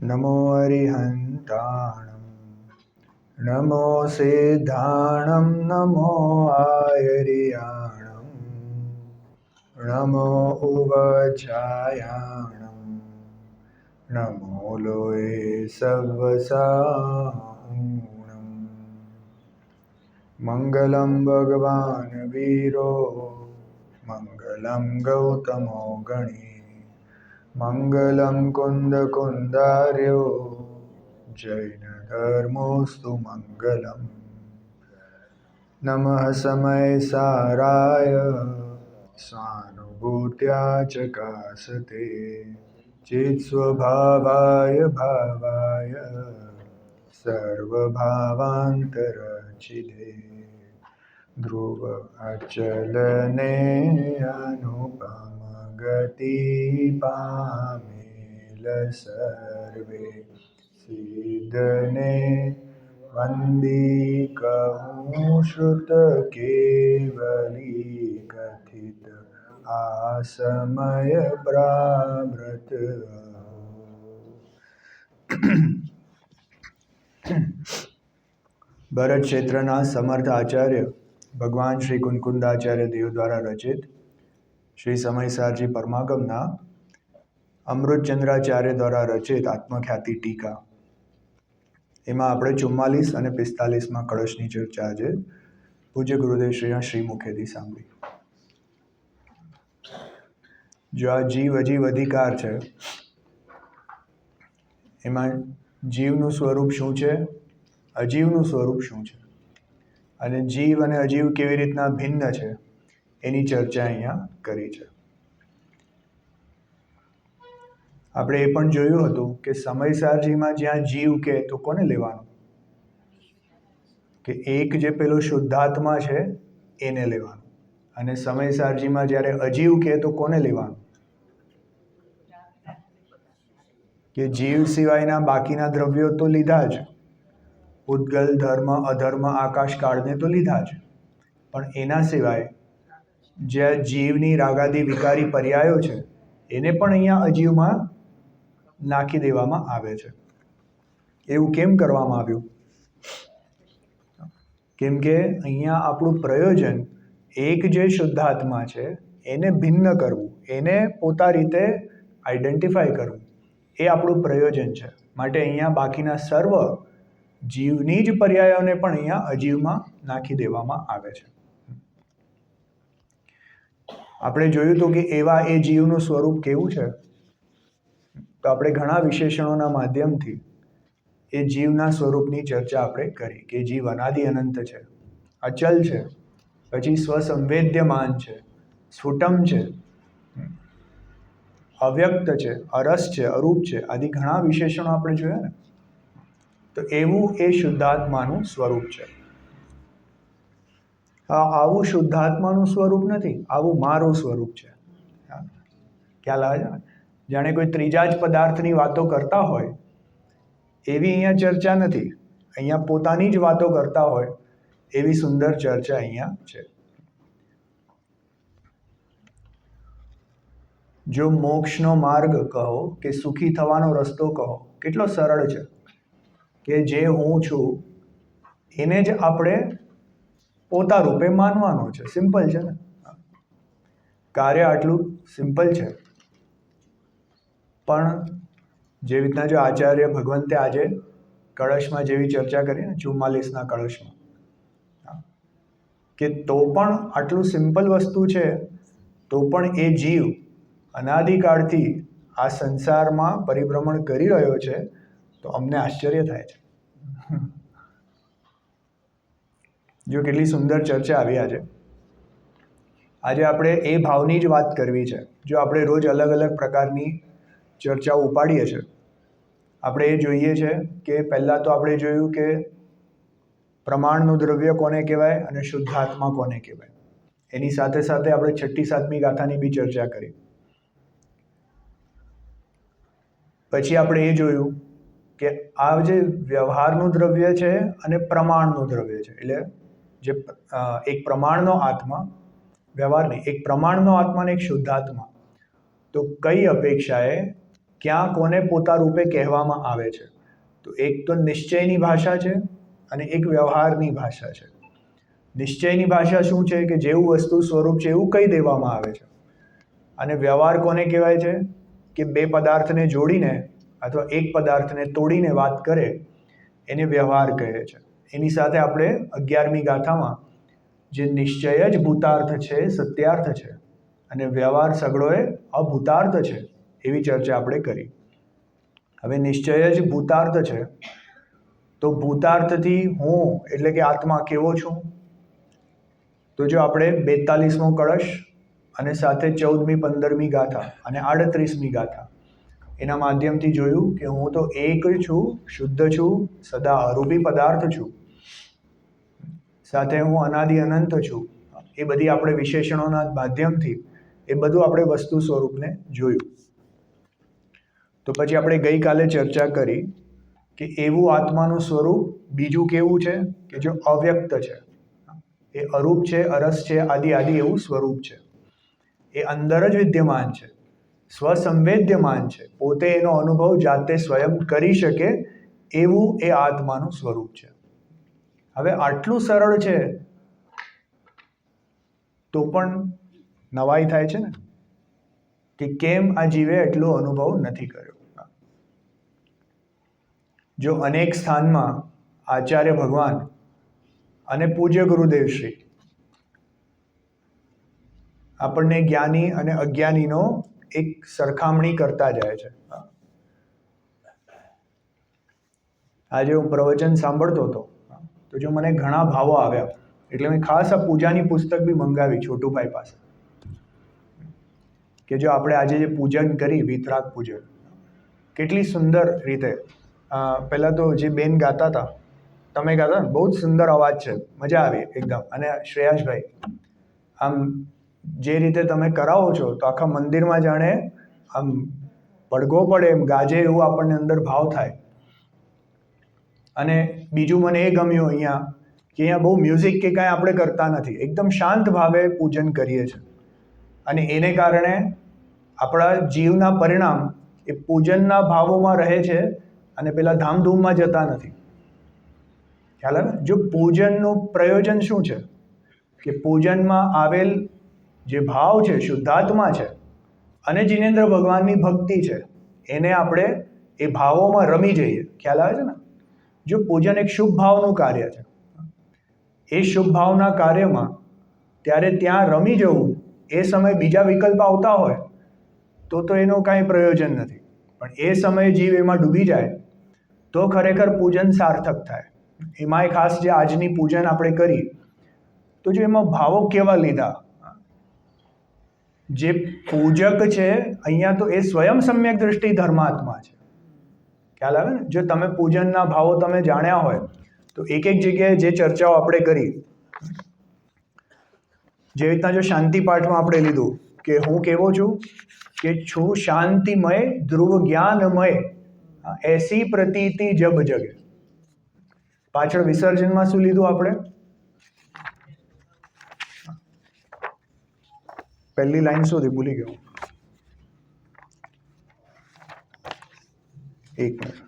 नमो अरिहन्ताणं नमो सिद्धाणं नमो आयर्याणं नमो उवचायाणं नमो लोये सव्वसाऊणं मङ्गलं भगवान् वीरो मङ्गलं गौतमो गणी मङ्गलं कुन्दकुन्दार्यो जैनधर्मोऽस्तु मङ्गलम् नमः समयसाराय स्वानुभूत्या चकासते चित्स्वभावाय भावाय सर्वभावान्तरचिदे ध्रुव अचलने अनुपम गति पामेल सर्वे सिद्धने वन्दिकहूँ श्रुत केवली कथित आसमय प्रावृत ભરત ક્ષેત્રના સમર્થ આચાર્ય ભગવાન શ્રી કુંકુંદાચાર્ય દેવ દ્વારા રચિત શ્રી સમયસારજી પરમાગમના અમૃતચંદ્રાચાર્ય દ્વારા રચિત આત્મખ્યાતિ ટીકા એમાં આપણે 44 અને 45માં કળશની ચર્ચા આજે પૂજ્ય ગુરુદેવ શ્રીના શ્રીમુખેથી સાંભળી. જો આ જીવ અજીવ અધિકાર છે એમાં જીવનું સ્વરૂપ શું છે, અજીવનું સ્વરૂપ શું છે અને જીવ અને અજીવ કેવી રીતના ભિન્ન છે એની ચર્ચા અહીંયા કરી છે. આપણે એ પણ જોયું હતું કે સમયસારજીમાં જ્યાં જીવ કે તો કોને લેવાનું, કે એક જે પેલો શુદ્ધાત્મા છે એને લેવાનું, અને સમયસારજીમાં જ્યારે અજીવ કે તો કોને લેવાનું, કે જીવ સિવાયના બાકીના દ્રવ્યો તો લીધા જ, ઉદ્ગલ ધર્મ અધર્મ આકાશ કાળને તો લીધા જ, પણ એના સિવાય જે જીવની રાગાદી વિકારી પર્યાયો છે એને પણ અહીંયા અજીવમાં નાખી દેવામાં આવે છે. એવું કેમ કરવામાં આવ્યું? કેમ કે અહીંયા આપણું પ્રયોજન એક જે શુદ્ધાત્મા છે એને ભિન્ન કરવું, એને પોતા રીતે આઈડેન્ટિફાય કરવું, એ આપણું પ્રયોજન છે. માટે અહીંયા બાકીના સર્વ જીવની જ પર્યાયોને પણ અહીંયા અજીવમાં નાખી દેવામાં આવે છે. આપણે જોયું હતું કે એવા એ જીવનું સ્વરૂપ કેવું છે, તો આપણે ઘણા વિશેષણોના માધ્યમથી એ જીવના સ્વરૂપની ચર્ચા આપણે કરી કે જીવ અનાદિ અનંત છે, અચલ છે, પછી સ્વસંવેદ્યમાન છે, સ્ફુટમ છે, અવ્યક્ત છે, અરસ છે, અરૂપ છે, આદિ ઘણા વિશેષણો આપણે જોયા ને. તો એવું એ શુદ્ધાત્માનું સ્વરૂપ છે. આવું શુદ્ધાત્માનું સ્વરૂપ નથી, આવું મારું સ્વરૂપ છે. ખ્યાલ આવે છે? જાણે કોઈ ત્રીજા જ પદાર્થની વાતો કરતા હોય એવી અહીંયા ચર્ચા નથી, અહીંયા પોતાની જ વાતો કરતા હોય એવી સુંદર ચર્ચા અહીંયા છે. જો મોક્ષનો માર્ગ કહો કે સુખી થવાનો રસ્તો કહો, કેટલો સરળ છે કે જે હું છું એને જ આપણે પોતા રૂપે માનવાનો છે. સિમ્પલ છે ને, કાર્ય આટલું સિમ્પલ છે. પણ જેવી રીતના જો આચાર્ય ભગવંતે આજે કળશમાં જેવી ચર્ચા કરી ને 44ના કળશમાં, કે તો પણ આટલું સિમ્પલ વસ્તુ છે તો પણ એ જીવ અનાદિકાળથી આ સંસારમાં પરિભ્રમણ કરી રહ્યો છે, તો અમને આશ્ચર્ય થાય છે. જો કેટલી સુંદર ચર્ચા આવી આજે. આજે આપણે એ ભાવની જ વાત કરવી છે. જો આપણે રોજ અલગ અલગ પ્રકારની ચર્ચાઓ ઉપાડીએ છીએ, આપણે એ જોઈએ છે કે પહેલાં તો આપણે જોયું કે પ્રમાણનું દ્રવ્ય કોને કહેવાય અને શુદ્ધાત્મા કોને કહેવાય. એની સાથે સાથે આપણે 6ઠ્ઠી 7મી ગાથાની બી ચર્ચા કરી. પછી આપણે એ જોયું કે આ જે વ્યવહારનું દ્રવ્ય છે અને પ્રમાણનું દ્રવ્ય છે, એટલે જે એક પ્રમાણનો આત્મા, વ્યવહાર નહીં, એક પ્રમાણનો આત્મા અને એક શુદ્ધાત્મા, તો કઈ અપેક્ષાએ ક્યાં કોને પોતા રૂપે કહેવામાં આવે છે? તો એક તો નિશ્ચયની ભાષા છે અને એક વ્યવહારની ભાષા છે. નિશ્ચયની ભાષા શું છે કે જેવું વસ્તુ સ્વરૂપ છે એવું કહી દેવામાં આવે છે. અને વ્યવહાર કોને કહેવાય છે કે બે પદાર્થને જોડીને અથવા એક પદાર્થને તોડીને વાત કરે એને વ્યવહાર કહે છે. એની સાથે આપણે 11મી ગાથામાં જે નિશ્ચય જ ભૂતાર્થ છે, સત્યાર્થ છે, અને વ્યવહાર સગળો એ અભૂતાર્થ છે એવી ચર્ચા આપણે કરી. હવે નિશ્ચય જ ભૂતાર્થ છે તો ભૂતાર્થથી હું એટલે કે આત્મા કેવો છું? તો જો આપણે 42મો કળશ અને સાથે 14મી 15મી ગાથા અને 38મી ગાથા એના માધ્યમથી જોયું કે હું તો એક છું, શુદ્ધ છું, સદા અરૂપી પદાર્થ છું, સાથે હું અનાદિ અનંત છું. એ બધી આપણે વિશેષણોના માધ્યમથી એ બધું આપણે વસ્તુ સ્વરૂપને જોયું. તો પછી આપણે ગઈકાલે ચર્ચા કરી કે એવું આત્માનું સ્વરૂપ બીજું કેવું છે કે જો અવ્યક્ત છે, એ અરૂપ છે, અરસ છે, આદિ એવું સ્વરૂપ છે. એ અંદર જ વિદ્યમાન છે, સ્વસંવેદ્યમાન છે, પોતે એનો અનુભવ જાતે સ્વયં કરી શકે એવું એ આત્માનું સ્વરૂપ છે. હવે આટલું સરળ છે તો પણ નવાઈ થાય છે ને કે કેમ આ જીવે એટલો અનુભવ નથી કર્યો. જો અનેક સ્થાનમાં આચાર્ય ભગવાન અને પૂજ્ય ગુરુદેવ શ્રી આપણને જ્ઞાની અને અજ્ઞાનીનો એક સરખામણી કરતા જાય છે. આજે હું પ્રવચન સાંભળતો હતો તો જો મને ઘણા ભાવો આવ્યા એટલે મેં ખાસ આ પૂજાની પુસ્તક બી મંગાવી છોટુભાઈ પાસે કે જો આપણે આજે જે પૂજન કરી વિતરાગ પૂજન કેટલી સુંદર રીતે પહેલાં તો જે બેન ગાતા હતા, તમે ગાતા ને, બહુ જ સુંદર અવાજ છે, મજા આવી એકદમ. અને શ્રેયાસભાઈ આમ જે રીતે તમે કરાવો છો તો આખા મંદિરમાં જાણે આમ પડઘો પડે એમ ગાજે એવું આપણને અંદર ભાવ થાય. અને બીજું મને એ ગમ્યું અહીંયા કે અહીંયા બહુ મ્યુઝિક કે કાંઈ આપણે કરતા નથી, એકદમ શાંત ભાવે પૂજન કરીએ છીએ. અને એને કારણે આપણા જીવના પરિણામ એ પૂજનના ભાવોમાં રહે છે અને પેલા ધામધૂમમાં જતા નથી. ખ્યાલ આવે? જો પૂજનનું પ્રયોજન શું છે કે પૂજનમાં આવેલ જે ભાવ છે, શુદ્ધાત્મા છે અને જિનેન્દ્ર ભગવાનની ભક્તિ છે, એને આપણે એ ભાવોમાં રમી જઈએ. ખ્યાલ આવે છે ને? જો પૂજન એક શુભ ભાવનું કાર્ય છે, એ શુભ ભાવના કાર્યમાં ત્યારે ત્યાં રમી જવું, એ સમયે બીજા વિકલ્પ આવતા હોય તો એનું કાંઈ પ્રયોજન નથી. પણ એ સમયે જીવ એમાં ડૂબી જાય તો ખરેખર પૂજન સાર્થક થાય. એમાંય ખાસ જે આજની પૂજન આપણે કરી તો જો એમાં ભાવો કેવા લીધા, જે પૂજક છે અહીંયા તો એ સ્વયં સમ્યક દ્રષ્ટિ ધર્માત્મા છે. ખ્યાલ આવે ને? જો તમે પૂજનના ભાવો તમે જાણ્યા હોય તો એક જગ્યાએ જે ચર્ચાઓ આપણે કરી, જે રીતના જો શાંતિ પાઠમાં આપણે લીધું કે હું કેવો છું કે છું શાંતિમય ધ્રુવ જ્ઞાનમય, એસી પ્રતીતિ જબ જગે. પાછળ વિસર્જનમાં શું લીધું આપણે? પહેલી લાઈન શું હતી? ભૂલી ગયો. એક મિનિટ.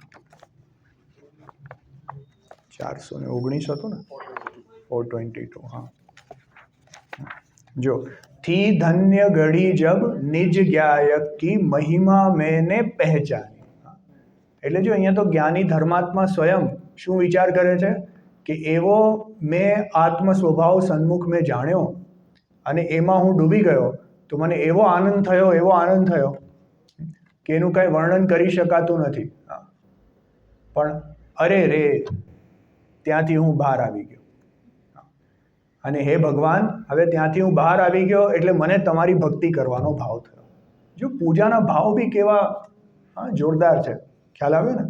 419 હતું ને? 422. હા, જો थी धन्य घड़ी जब निज ज्ञायक की महिमा मैंने पहचानी. એટલે જો અહીંયા તો જ્ઞાની ધર્માત્મા સ્વયં શું વિચાર કરે છે કે એવો મેં આત્મ સ્વભાવ સન્મુખ મેં જાણ્યો અને એમાં હું ડૂબી ગયો તો મને એવો આનંદ થયો કે એનું કાંઈ વર્ણન કરી શકાતું નથી. પણ અરે રે, ત્યાંથી હું બહાર આવી ગયો. અને હે ભગવાન, હવે ત્યાંથી હું બહાર આવી ગયો એટલે મને તમારી ભક્તિ કરવાનો ભાવ થયો. જો પૂજાના ભાવ બી કેવા જોરદાર છે. ખ્યાલ આવ્યો ને?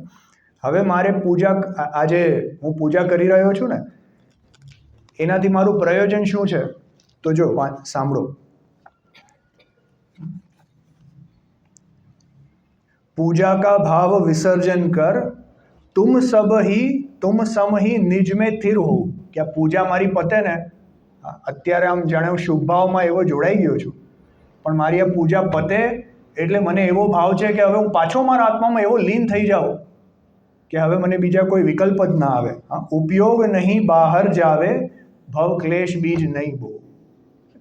હવે મારે આજે હું પૂજા કરી રહ્યો છું ને, એનાથી મારું પ્રયોજન શું છે? તો જો સાંભળો. पूजा का भाव विसर्जन कर तुम सम ही निज में थिर हो. કે આ પૂજા મારી પતે ને, અત્યારે આમ જાણે હું શુભ ભાવમાં એવો જોડાઈ ગયો છું, પણ મારી આ પૂજા પતે એટલે મને એવો ભાવ છે કે હવે હું પાછો મારા આત્મામાં એવો લીન થઈ જાઉં કે હવે મને બીજા કોઈ વિકલ્પ જ ના આવે. ઉપયોગ નહીં બહાર જાવે, ભવ ક્લેશ બીજ નહીં બો.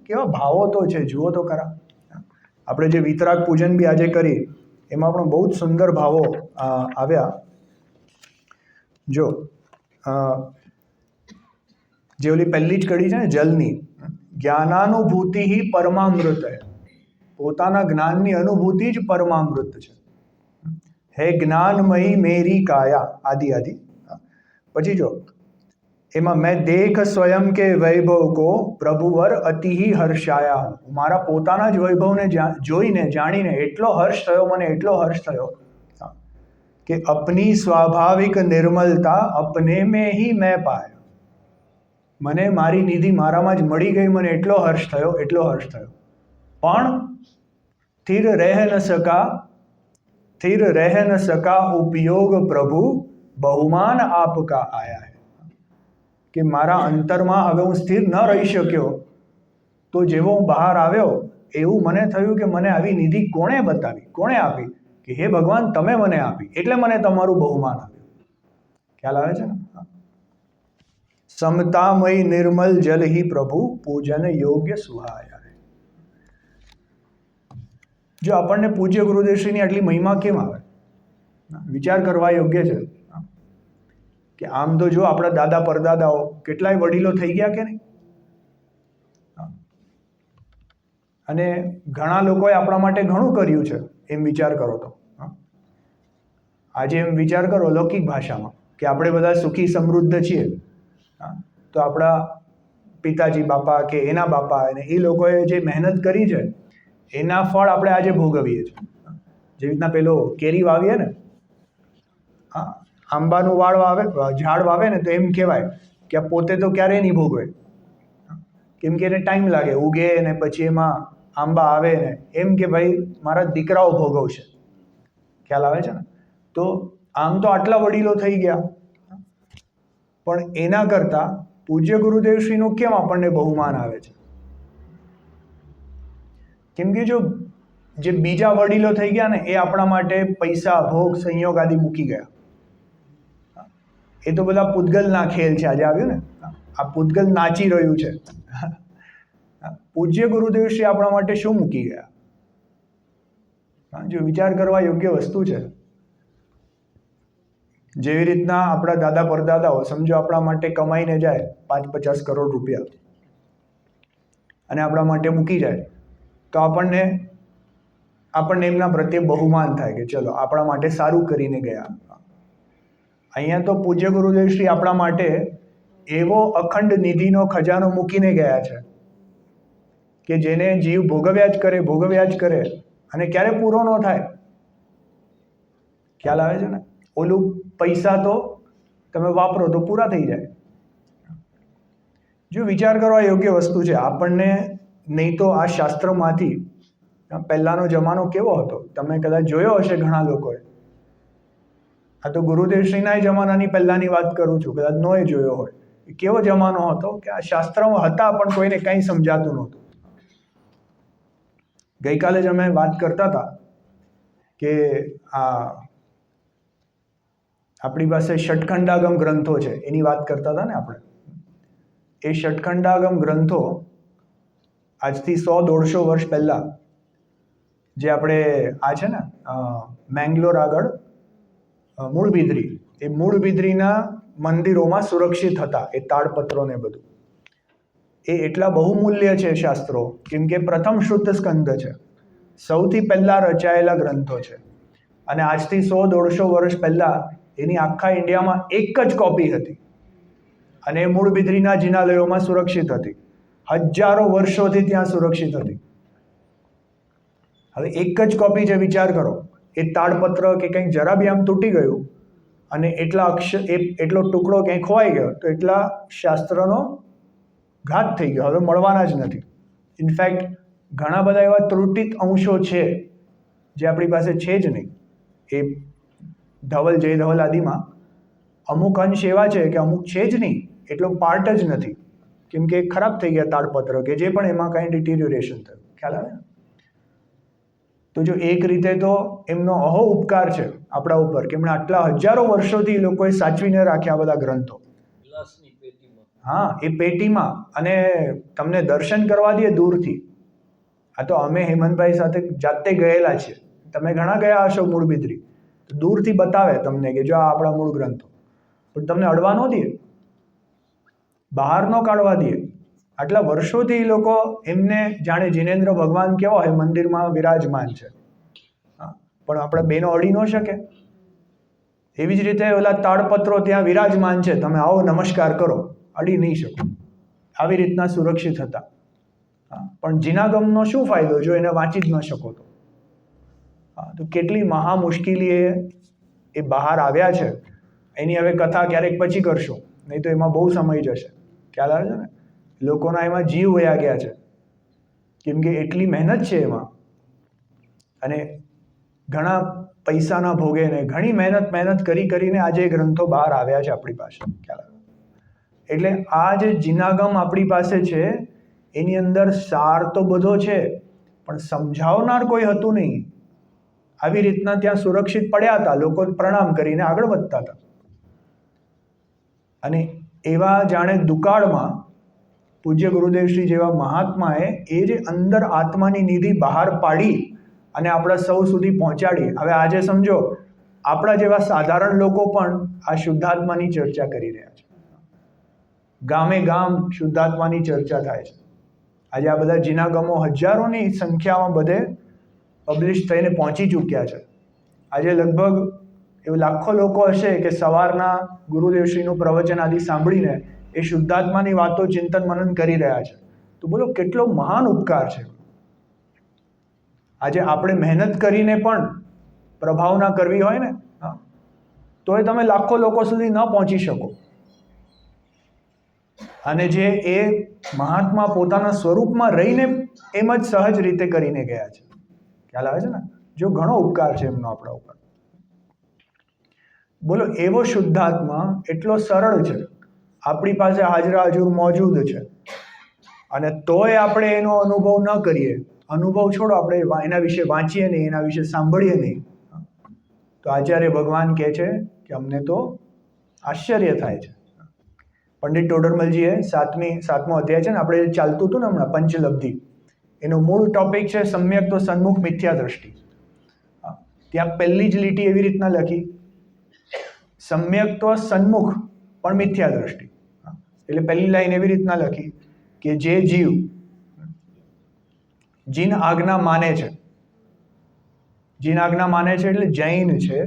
કેવા ભાવો તો છે, જુઓ તો ખરા. આપણે જે વિતરાગ પૂજન બી આજે કરી એમાં પણ બહુ જ સુંદર ભાવો આવ્યા. જો જે ઓલી પહેલી જ કડી છે ને જલની, જ્ઞાનાનુભૂતિ હિ પરમામૃત હૈ. પોતાના જ્ઞાનની અનુભૂતિ જ પરમામૃત છે. હે જ્ઞાનમયી મેરી કાયા આદિ આદિ. પછી જો એમાં મેં દેખ સ્વયં કે વૈભવ કો પ્રભુવર અતિ હર્ષાયા. મારા પોતાના જ વૈભવને જોઈને જાણીને એટલો હર્ષ થયો, મને એટલો હર્ષ થયો કે અપની સ્વાભાવિક નિર્મલતા અપને મેં હી મેં પાયા. મને મારી નિધિ મારામાં જ મળી ગઈ, મને એટલો હર્ષ થયો, એટલો હર્ષ થયો. પણ સ્થિર રહ ન સકા ઉપયોગ પ્રભુ બહુમાન આપકા આયા હૈ. કે મારા અંતરમાં હવે હું સ્થિર ન રહી શક્યો, તો જેવો હું બહાર આવ્યો એવું મને થયું કે મને આવી નિધિ કોણે બતાવી, કોણે આપી? કે હે ભગવાન, તમે મને આપી, એટલે મને તમારું બહુમાન આપ્યું. ખ્યાલ આવે છે ને? સમતામય નિર્મલ જલ હી પ્રભુ પૂજન યોગ્ય સુહાયા. જો આપણને પૂજ્ય ગુરુદેવશ્રીની આટલી મહિમા કેમ આવે? વિચાર કરવા યોગ્ય છે કે આમ તો જો આપણા દાદા પરદાદાઓ કેટલાય વડીલો થઈ ગયા કે નહીં, અને ઘણા લોકોએ આપણા માટે ઘણું કર્યું છે. એમ વિચાર કરો તો આજે એમ વિચાર કરો લૌકિક ભાષામાં કે આપણે બધા સુખી સમૃદ્ધ છીએ, તો આપણા પિતાજી બાપા કે એના બાપા અને એ લોકોએ જે મહેનત કરી છે એના ફળ આપણે આજે ભોગવીએ છીએ. જેવી રીતના પેલો કેરી વાવીએ ને, આંબાનું ઝાડ વાવે ને તો એમ કહેવાય કે આ પોતે તો ક્યારેય નહીં ભોગવે, કેમ કે એને ટાઈમ લાગે ઉગે ને પછી એમાં આંબા આવે ને, એમ કે ભાઈ મારા દીકરાઓ ભોગવશે. ખ્યાલ આવે છે ને? તો આમ તો આટલા વડીલો થઈ ગયા, પણ એના કરતાં પૂજ્ય ગુરુદેવશ્રીનું કેમ આપણને બહુમાન આવે છે? કેમ કે જો જે બીજા વડીલો થઈ ગયા ને એ આપણા માટે પૈસા, ભોગ, સંયોગ આદિ મૂકી ગયા. એ તો બધા પૂતગલના ખેલ છે. આજે આવ્યું ને, આ પૂતગલ નાચી રહ્યું છે. પૂજ્ય ગુરુદેવશ્રી આપણા માટે શું મૂકી ગયા? જો વિચાર કરવા યોગ્ય વસ્તુ છે. જેવી રીતના આપણા દાદા પરદાદાઓ સમજો આપણા માટે કમાઈને જાય 5-50 કરોડ રૂપિયા અને આપણા માટે મૂકી જાય, તો આપણને એમના પ્રત્યે બહુમાન થાય કે ચલો આપણા માટે સારું કરીને ગયા. અહીંયા તો પૂજ્ય ગુરુદેવશ્રી આપણા માટે એવો અખંડ નિધિનો ખજાનો મૂકીને ગયા છે કે જેને જીવ ભોગવ્યા જ કરે અને ક્યારે પૂરો ન થાય. ખ્યાલ આવે છે ને? ઓલું પૈસા તો તમે વાપરો તો પૂરા થઈ જાય. જો વિચાર કરવા યોગ્ય વસ્તુ છે. આપણને નહીં તો આ શાસ્ત્રમાંથી પહેલાંનો જમાનો કેવો હતો તમે કદાચ જોયો હશે ઘણા લોકોએ. આ તો ગુરુદેવશ્રીના જમાનાની પહેલાંની વાત કરું છું, કદાચ નોએ જોયો હોય. કેવો જમાનો હતો કે આ શાસ્ત્રમાં હતા પણ કોઈને કંઈ સમજાતું નહોતું. ગઈકાલે જ અમે વાત કરતા હતા કે આપણી પાસે ષટખંડાગમ ગ્રંથો છે, એની વાત કરતા હતા ને આપણે. એ ષટખંડાગમ ગ્રંથો આજથી 100-150 વર્ષ પહેલાં જે આપણે આ છે ને મેંગ્લોર આગળ મૂળબિદ્રી, એ મૂળબિદ્રીના મંદિરોમાં સુરક્ષિત હતા એ તાડપત્રો ને બધું. એ એટલા બહુમૂલ્ય છે શાસ્ત્રો, કેમ કે પ્રથમ શુદ્ધ સ્કંદ છે, સૌથી પહેલાં રચાયેલા ગ્રંથો છે. અને આજથી 100-150 વર્ષ પહેલાં એની આખા ઇન્ડિયામાં એક જ કોપી હતી અને એ મૂળબિદ્રીના જિનાલયોમાં સુરક્ષિત હતી. હજારો વર્ષોથી ત્યાં સુરક્ષિત હતી. હવે એક જ કોપી છે, વિચાર કરો. એ તાડપત્ર કે કંઈક જરા બી આમ તૂટી ગયું અને એટલો ટુકડો ક્યાંય ખોવાઈ ગયો તો એટલા શાસ્ત્રનો ઘાત થઈ ગયો, હવે મળવાના જ નથી. ઇનફેક્ટ ઘણા બધા એવા ત્રુટિત અંશો છે જે આપણી પાસે છે જ નહીં. એ જય ધવલ આદિમાં અમુક અંશ એવા છે કે અમુક છે જ નહીં, એટલો પાર્ટ જ નથી, કેમ કે ખરાબ થઈ ગયા તાડપત્ર કે જે પણ એમાં કાંઈ ડિટિરિયોરેશન થયું. ખ્યાલ આવે ને? તો જો એક રીતે તો એમનો અહો ઉપકાર છે આપણા ઉપર કે એમણે આટલા હજારો વર્ષોથી એ લોકોએ સાચવીને રાખ્યા બધા ગ્રંથો. હા, એ પેટીમાં, અને તમને દર્શન કરવા દે દૂરથી. આ તો અમે હેમંતભાઈ સાથે જાતે ગયેલા છીએ, તમે ઘણા ગયા હશો મૂળબિદ્રી, દૂરથી બતાવે તમને કે જો આ આપણા મૂળ ગ્રંથો, પણ તમને અડવા ન દે, બહાર ન કાઢવા દે. આટલા વર્ષોથી એ લોકો એમને જાણે જીનેન્દ્ર ભગવાન કેવા હોય મંદિરમાં વિરાજમાન છે, પણ આપણે બેનો અડી ન શકે. એવી જ રીતે ઓલા તાડપત્રો ત્યાં વિરાજમાન છે, તમે આવો નમસ્કાર કરો, અડી નહીં શકો. આવી રીતના સુરક્ષિત હતા. પણ જીનાગમનો શું ફાયદો જો એને વાંચી જ ન શકો તો? તો કેટલી મહા મુશ્કેલી એ બહાર આવ્યા છે. એની હવે કથા ક્યારેક પછી કરશો, નહીં તો એમાં બહુ સમય જશે. ખ્યાલ આવે છે ને? લોકોના એમાં જીવ વયા ગયા છે, કેમ કે એટલી મહેનત છે એમાં, અને ઘણા પૈસાના ભોગે ને ઘણી મહેનત કરીને આજે ગ્રંથો બહાર આવ્યા છે આપણી પાસે. ખ્યાલ આવે? એટલે આ જે જીનાગમ આપણી પાસે છે એની અંદર સાર તો બધો છે, પણ સમજાવનાર કોઈ હતું નહીં. આવી રીતના ત્યાં સુરક્ષિત પડ્યા હતા, લોકો પ્રણામ કરીને આગળ વધતા હતા. અને એવા જાણે દુકાળમાં પૂજ્ય ગુરુદેવશ્રી જેવા મહાત્માએ એ જે અંદર આત્માની નિધિ બહાર પાડી અને આપણા સૌ સુધી પહોંચાડી. હવે આજે સમજો, આપણા જેવા સાધારણ લોકો પણ આ શુદ્ધાત્માની ચર્ચા કરી રહ્યા છે. ગામે ગામ શુદ્ધાત્માની ચર્ચા થાય છે. આજે આ બધા જીનાગમો હજારોની સંખ્યામાં બધે પબ્લિશ થઈને પહોંચી ચૂક્યા છે. આજે લગભગ એવું લાખો લોકો હશે કે સવારના ગુરુદેવશ્રીનું પ્રવચન આદિ સાંભળીને એ શુદ્ધાત્માની વાતો ચિંતન મનન કરી રહ્યા છે. તો બોલો કેટલો મહાન ઉપકાર છે. આજે આપણે મહેનત કરીને પણ પ્રભાવ ના કરવી હોય ને, તોય તમે લાખો લોકો સુધી ન પહોંચી શકો. અને જે એ મહાત્મા પોતાના સ્વરૂપમાં રહીને એમ જ સહજ રીતે કરીને ગયા છે. ખ્યાલ આવે છે ને? જો ઘણો ઉપકાર છે એમનો આપણા ઉપર. બોલો, એવો શુદ્ધાત્મા એટલો સરળ છે, આપણી પાસે હાજરા હજુર મોજૂદ છે, અને તોય આપણે એનો અનુભવ ન કરીએ. અનુભવ છોડો, આપણે એના વિશે વાંચીએ નહીં, એના વિશે સાંભળીએ નહીં. તો આચાર્ય ભગવાન કહે છે કે અમને તો આશ્ચર્ય થાય છે. પંડિત ટોડરમલજીએ સાતમો અધ્યાય છે ને, આપણે ચાલતું હતું ને હમણાં પંચલબ્ધિ, એનો મૂળ ટોપિક છે સમ્યક તો સન્મુખ મિથ્યા દ્રષ્ટિ. ત્યાં પહેલી જ લીટી એવી રીતના લખી, સમ્યક તો સન્મુખ પણ મિથ્યા દ્રષ્ટિ. એટલે પહેલી લાઈન એવી રીતના લખી કે જે જીવ જીન આજ્ઞા માને છે, જીન આજ્ઞા માને છે એટલે જૈન છે,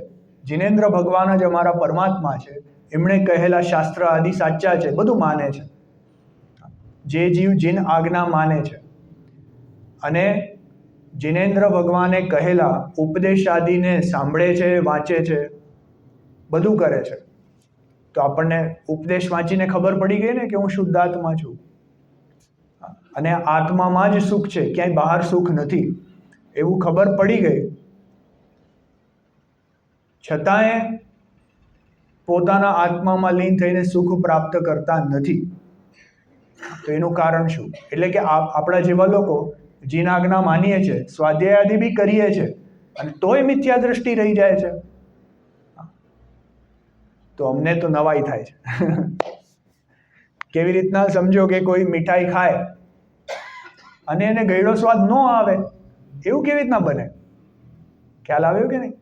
જીનેન્દ્ર ભગવાન જ અમારા પરમાત્મા છે, એમણે કહેલા શાસ્ત્ર આદિ સાચા છે, બધું માને છે. જે જીવ જીન આજ્ઞા માને છે અને જીનેન્દ્ર ભગવાને કહેલા ઉપદેશ આદિને સાંભળે છે, વાંચે છે, બધું કરે છે, તો આપણને ઉપદેશ વાંચીને ખબર પડી ગઈ ને કે હું શુદ્ધાત્મા છું, અને આત્મામાં જ સુખ છે, ક્યાંય બહાર સુખ નથી, એવું ખબર પડી ગઈ. છતાંય પોતાના આત્મામાં લીન થઈને સુખ પ્રાપ્ત કરતા નથી. તો એનું કારણ શું? એટલે કે આપણા જેવા લોકો જીન આજ્ઞા માનીએ છીએ, સ્વાધ્યાય આદિ બી કરીએ છીએ, અને તોય મિથ્યા દ્રષ્ટિ રહી જાય છે. તો અમને તો નવાઈ થાય છે. કેવી રીતના સમજો કે કોઈ મીઠાઈ ખાય અને એને ગળ્યો સ્વાદ ન આવે, એવું કેવી રીતના બને? ખ્યાલ આવ્યો કે નહીં?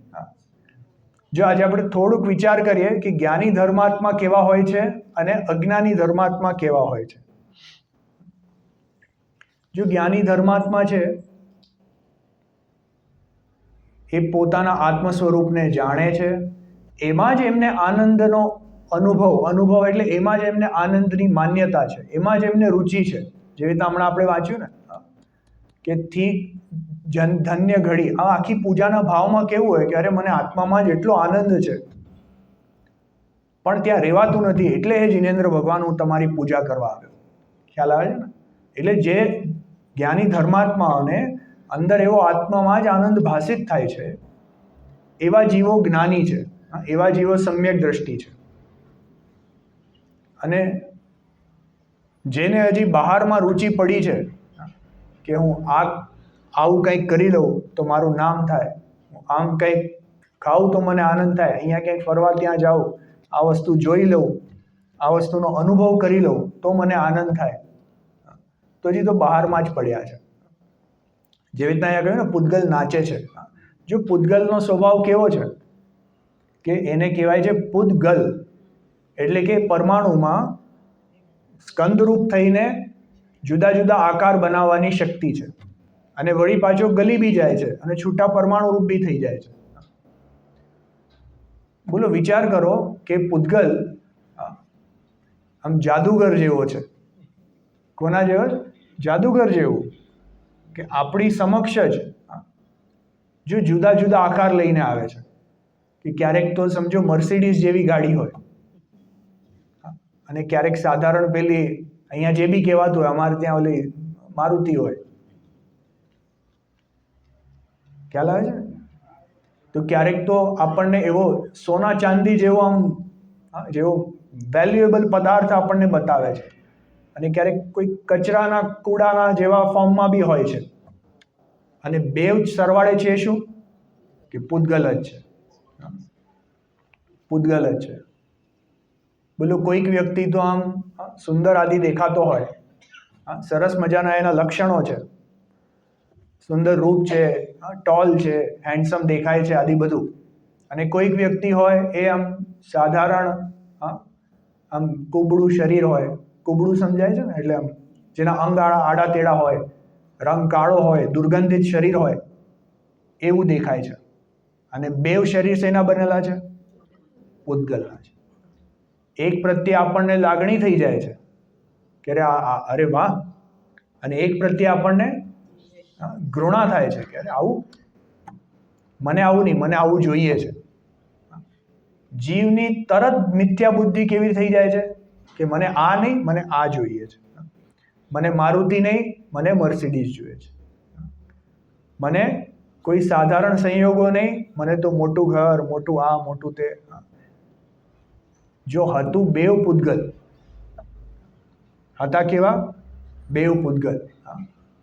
જો આજે આપણે થોડુંક વિચાર કરીએ કે જ્ઞાની ધર્માત્મા કેવા હોય છે અને અજ્ઞાની ધર્માત્મા કેવા હોય છે. જો જ્ઞાની ધર્માત્મા છે એ પોતાના આત્મ સ્વરૂપને જાણે છે, એમાં જ એમને આનંદનો અનુભવ એટલે એમાં જ એમને આનંદની માન્યતા છે, એમાં જ એમને રુચિ છે. જેવી રીતે હમણાં આપણે વાંચ્યું ને કે ધન્ય ઘડી, આ આખી પૂજાના ભાવમાં કેવું હોય કે અરે મને આત્મામાં જ એટલો આનંદ છે, પણ ત્યાં રહેવાતું નથી, એટલે એ જીનેન્દ્ર ભગવાન હું તમારી પૂજા કરવા આવ્યો. ખ્યાલ આવે છે ને? એટલે જે જ્ઞાની ધર્માત્માઓને અંદર એવો આત્મામાં જ આનંદ ભાષિત થાય છે, એવા જીવો જ્ઞાની છે, એવા જીવો સમ્યક દ્રષ્ટિ છે. અને જેને હજી બહારમાં રુચિ પડી છે કે હું આ આવું કંઈક કરી લઉં તો મારું નામ થાય, આમ કંઈક ખાવું તો મને આનંદ થાય, અહીંયા ક્યાંક ફરવા ત્યાં જાઉં, આ વસ્તુ જોઈ લઉં, આ વસ્તુનો અનુભવ કરી લઉં તો મને આનંદ થાય. તો હજી તો બહારમાં જ પડ્યા છે. જેવી રીતના અહીંયા કહ્યું ને પૂતગલ નાચે છે. જો પૂતગલનો સ્વભાવ કેવો છે કે એને કહેવાય છે પૂતગલ, એટલે કે પરમાણુમાં સ્કંદરૂપ થઈને જુદા જુદા આકાર બનાવવાની શક્તિ છે, અને વળી પાછો ગલી બી જાય છે અને છૂટા પરમાણુ રૂપ બી થઈ જાય છે. બોલો, વિચાર કરો કે પૂતગલ આમ જાદુગર જેવો છે. કોના જેવો છે? જાદુગર જેવું, કે આપણી સમક્ષ જ જો જુદા જુદા આકાર લઈને આવે છે. કે ક્યારેક તો સમજો મર્સિડીઝ જેવી ગાડી હોય, અને ક્યારેક સાધારણ પેલી અહીંયા જે બી કહેવાતું હોય, અમારે ત્યાં ઓલી મારુતિ હોય, ખ્યાલ આવે છે ને? તો ક્યારેક તો આપણને એવો સોના ચાંદી જેવો આમ જેવો વેલ્યુએબલ પદાર્થ આપણને બતાવે છે, અને ક્યારેક કોઈ કચરાના કૂડાના જેવા ફોર્મમાં બી હોય છે. અને બેવ જ સરવાળે છે શું? કે પૂતગલ જ છે. પૂતગલ જ છે. બોલો, કોઈક વ્યક્તિ તો આમ સુંદર આદિ દેખાતો હોય, સરસ મજાના એના લક્ષણો છે, સુંદર રૂપ છે, ટોલ છે, હેન્ડસમ દેખાય છે, આદિ બધું. અને કોઈક વ્યક્તિ હોય એ આમ સાધારણ આમ કુબળું શરીર હોય. કુબળું સમજાય છે ને? એટલે આમ જેના અંગ આડા તેડા હોય, રંગ કાળો હોય, દુર્ગંધિત શરીર હોય, એવું દેખાય છે. અને બેવ શરીર શેના બનેલા છે? પૂતગલના છે. એક પ્રત્યે આપણને લાગણી થઈ જાય છે કે અરે વાહ, અને એક પ્રત્યે આપણને ઘૃણા થાય છે કે અરે આવું, મને આવું નહીં, મને આવું જોઈએ છે. જીવની તરત મિથ્યા બુદ્ધિ કેવી થઈ જાય છે કે મને આ નહીં, મને આ જોઈએ છે. મને મારુતિ નહીં, મને મર્સિડીઝ જોઈએ છે. મને કોઈ સાધારણ સંયોગો નહીં, મને તો મોટું ઘર, મોટું આ, મોટું તે. જો હતું બેવ પૂતગલ, હતા કેવા? બેવ પૂતગલ.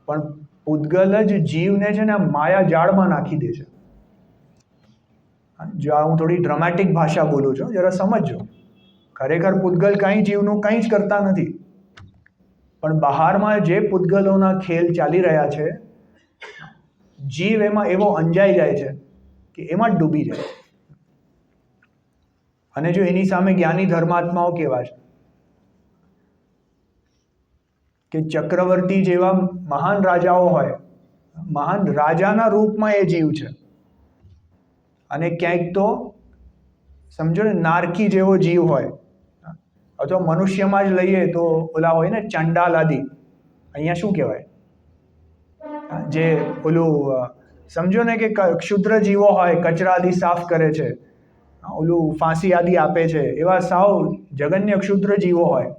પણ પૂતગલ જ જીવને છે ને માયા જાળમાં નાખી દે છે. જો હું થોડી ડ્રામેટિક ભાષા બોલું છું, જરા સમજજો. ખરેખર પૂતગલ કાંઈ જીવનું કંઈ જ કરતા નથી, પણ બહારમાં જે પૂતગલોના ખેલ ચાલી રહ્યા છે, જીવ એમાં એવો અંજાઈ જાય છે કે એમાં જ ડૂબી જાય છે. અને જો એની સામે જ્ઞાની ધર્માત્માઓ કેવા છે કે ચક્રવર્તી જેવા મહાન રાજાઓ હોય, મહાન રાજાના રૂપમાં એ જીવ છે. અને ક્યાંક તો સમજો ને નારકી જેવો જીવ હોય, અથવા મનુષ્યમાં જ લઈએ તો ઓલા હોય ને ચંડાલ આદિ, અહીંયા શું કહેવાય, જે ઓલું સમજો ને કે ક્ષુદ્ર જીવો હોય, કચરા આદિ સાફ કરે છે, ઓલું ફાંસી આદિ આપે છે, એવા સાવ જગન્ય ક્ષુદ્ર જીવો હોય.